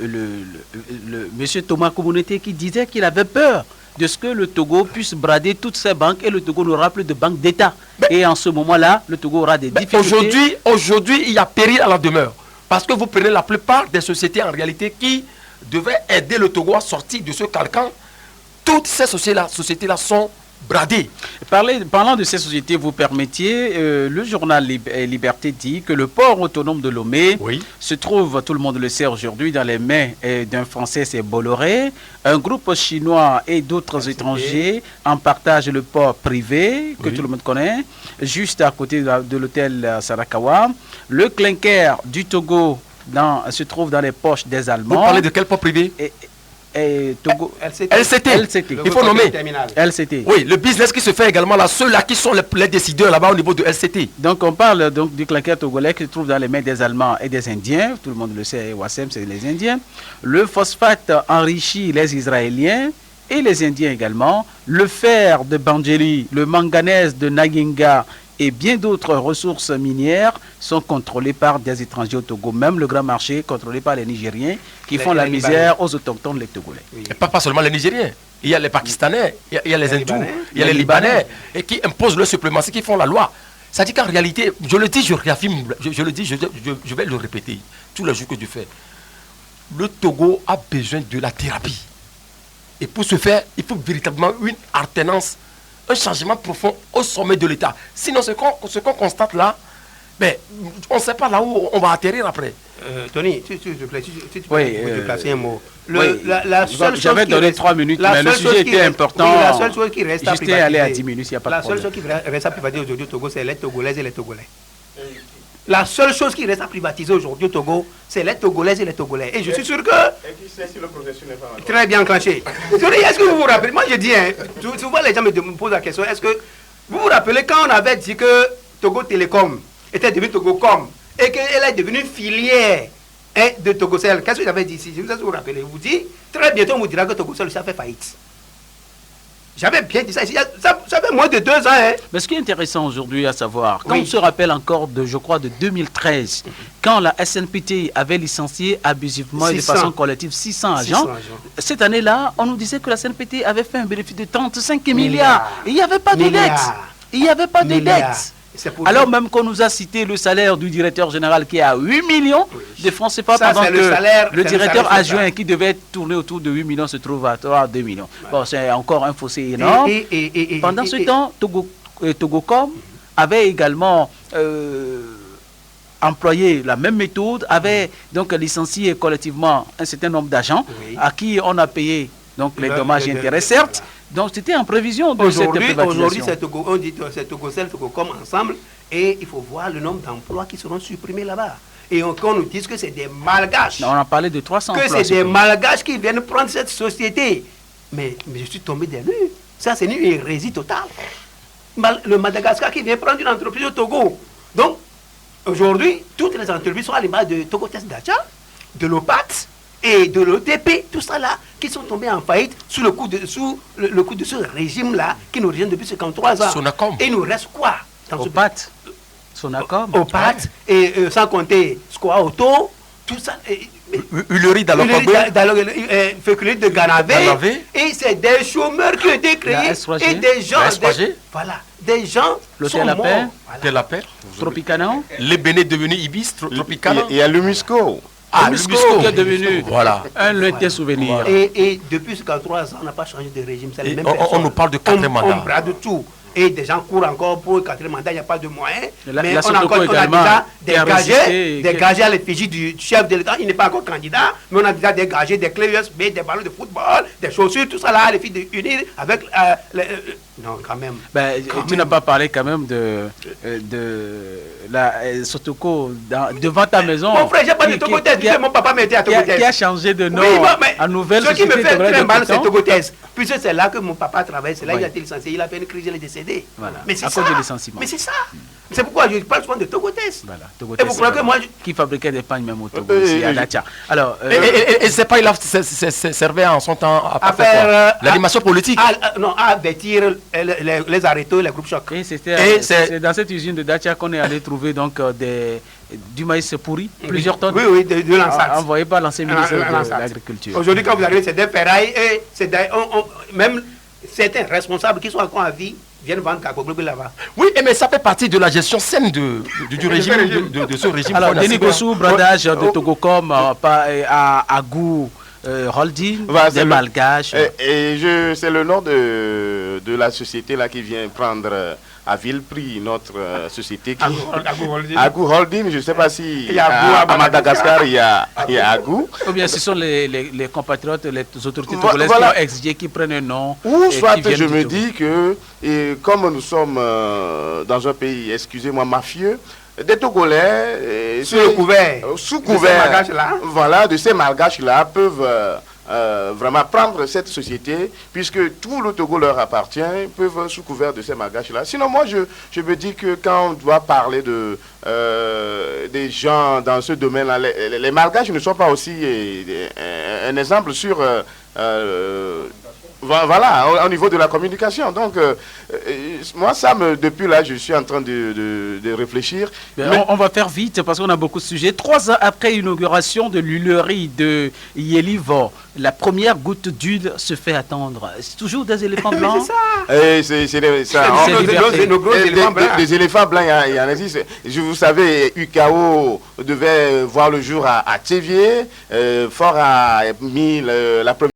monsieur Thomas Communauté qui disait qu'il avait peur de ce que le Togo puisse brader toutes ces banques et le Togo n'aura plus de banque d'État. Et en ce moment-là, le Togo aura des difficultés. Aujourd'hui, il y a péril à la demeure. Parce que vous prenez la plupart des sociétés en réalité qui devaient aider le Togo à sortir de ce carcan. Toutes ces sociétés-là sont bradé. Parlant de ces sociétés, vous permettiez, le journal Liberté dit que le port autonome de Lomé se trouve, tout le monde le sait aujourd'hui, dans les mains d'un Français, c'est Bolloré. Un groupe chinois et d'autres étrangers en partagent le port privé, que tout le monde connaît, juste à côté de l'hôtel Sarakawa. Le clinker du Togo se trouve dans les poches des Allemands. Vous parlez de quel port privé? Togo. LCT. Il faut nommer. LCT. Oui, le business qui se fait également là, ceux-là qui sont les décideurs là-bas au niveau de LCT. Donc on parle donc du clinker togolais qui se trouve dans les mains des Allemands et des Indiens. Tout le monde le sait, Wassem, c'est les Indiens. Le phosphate enrichit les Israéliens et les Indiens également. Le fer de Bangeli, le manganèse de Naginga et bien d'autres ressources minières sont contrôlées par des étrangers au Togo. Même le grand marché contrôlé par les Nigériens qui font la misère aux autochtones les Togolais. Oui. Et pas seulement les Nigériens. Il y a les Pakistanais, il y a les hindous, il y a les Libanais et qui imposent leur suprématie, qui font la loi. Ça dit qu'en réalité, je le dis, je réaffirme, je le dis, je vais le répéter tous les jours que je fais. Le Togo a besoin de la thérapie. Et pour ce faire, il faut véritablement une alternance, un changement profond au sommet de l'État. Sinon, ce qu'on constate là, ben, on ne sait pas là où on va atterrir après. Tony, si tu peux placer un mot. J'avais donné 3 minutes, mais le sujet était important. La seule chose qui reste à privatiser, aller à 10 minutes, il n'y a pas de problème. La seule chose qui reste à privatiser aujourd'hui au Togo, c'est les Togolaises et les Togolais. La seule chose qui reste à privatiser aujourd'hui au Togo, c'est les Togolaises et les Togolais. Et je suis sûr que... Et qui sait si le processus n'est pas encore très bien enclenché. Est-ce que vous vous rappelez? Moi, je dis, souvent les gens me posent la question, est-ce que vous vous rappelez quand on avait dit que Togo Télécom était devenu Togocom et qu'elle est devenue filière de Togocel? Qu'est-ce que j'avais dit ici? Je vous vous rappelez, vous dites, très bientôt on vous dira que Togocel ça fait faillite. J'avais bien dit ça ici, ça fait moins de 2 ans. Mais ce qui est intéressant aujourd'hui à savoir, quand on se rappelle encore de 2013, quand la SNPT avait licencié abusivement et de façon collective 600 agents, cette année-là, on nous disait que la SNPT avait fait un bénéfice de 35 milliards. Il n'y avait pas de dette. Il n'y avait pas de dette. Alors même qu'on nous a cité le salaire du directeur général qui est à 8 millions de francs CFA, pendant que le directeur adjoint qui devait tourner autour de 8 millions se trouve à 2 millions. Bon, c'est encore un fossé énorme. Pendant ce temps, Togocom avait également employé la même méthode, avait donc licencié collectivement un certain nombre d'agents à qui on a payé donc les dommages et intérêts, certes. Donc c'était en prévision de cette privatisation. Aujourd'hui, on dit que c'est Togocel, Togocom ensemble, et il faut voir le nombre d'emplois qui seront supprimés là-bas. Et qu'on nous dise que c'est des malgaches. On a parlé de 300 emplois. Que c'est des malgaches qui viennent prendre cette société. Mais je suis tombé des nues. Ça, c'est une hérésie totale. Le Madagascar qui vient prendre une entreprise au Togo. Donc, aujourd'hui, toutes les entreprises sont à l'image de Togo Test Dacha, de l'OPAT et de l'OTP, tout ça là, qui sont tombés en faillite sous le coup de ce régime-là, qui nous régime depuis 53 ans. Sonacom. Et il nous reste quoi OPAT. Sonacom. OPAT, et sans compter Squaw Auto, tout ça. Hulerie féculé de Ganavé. Et c'est des chômeurs qui ont été créés. Et des gens. Voilà. Des gens sont morts. La paix. Tropicana. Les Béné devenu Ibis, Tropicana. Il y a le Musco. Le Musco qui est devenu un lointain souvenir. Et depuis 53 ans, on n'a pas changé de régime. C'est les mêmes personnes. On nous parle de 4 mandats. On brade tout. Et des gens courent encore pour le 4e mandat, il n'y a pas de moyens. Mais on a déjà dégagé à l'effigie du chef de l'État. Il n'est pas encore candidat, mais on a déjà dégagé des clés USB, des ballons de football, des chaussures, tout ça là, à l'effigie d'unir avec... non, quand même. Tu n'as pas parlé quand même de la Sotoko devant ta maison. Mon frère, j'ai pas de Togotès, mon papa m'était à Togotès. Qui a changé de nom à Nouvelle Société. Ce qui me fait très mal, c'est Togotès. Puisque c'est là que mon papa travaille, c'est là qu'il a été licencié, il a fait une crise, il est décédé. Voilà. Mais c'est à ça. cause du licenciement. Mais c'est ça. C'est pourquoi je parle souvent de Togotès. Voilà. Et vous croyez que moi... Qui fabriquait des pagnes même au Togo, aussi, à Dacha. Alors, et c'est pas, il servait en son temps à faire l'animation politique. Non, à vêtir les arrêtés, les groupes chocs. Et c'est dans cette usine de Dacha qu'on est allé trouver donc du maïs pourri, plusieurs tonnes. Oui, de l'Ansat. Envoyé par l'ancien ministre de l'Agriculture. Aujourd'hui, quand vous arrivez, c'est des ferrailles et c'est même certains responsables qui sont encore à vie viennent vendre Kakoglobé là-bas. Oui, mais ça fait partie de la gestion saine du régime, de ce régime. Alors, Denis Gossou, bradage de Togocom à Agou, holding des Malgaches. Et c'est le nom de la société là qui vient prendre à vil prix notre société. Agou Holding, je ne sais pas si à Madagascar il y a Agou. Ou bien ce sont les compatriotes, les autorités togolaises qui ont exigé qu'ils prennent un nom. Ou soit je me dis que, comme nous sommes dans un pays, excusez-moi, mafieux, des Togolais sous couvert voilà, de ces Malgaches-là peuvent vraiment prendre cette société, puisque tout le Togo leur appartient, peuvent sous couvert de ces Malgaches-là. Sinon, moi, je me dis que quand on doit parler des gens dans ce domaine-là, les Malgaches ne sont pas aussi un exemple sur... voilà, au niveau de la communication. Donc, moi, depuis là, je suis en train de réfléchir. Mais on va faire vite parce qu'on a beaucoup de sujets. 3 ans après l'inauguration de l'huilerie de Yelivo, la première goutte d'huile se fait attendre. C'est toujours des éléphants blancs. C'est des éléphants blancs, il y en existe. Vous savez, UKO devait voir le jour à Thévier. Fort a mis la première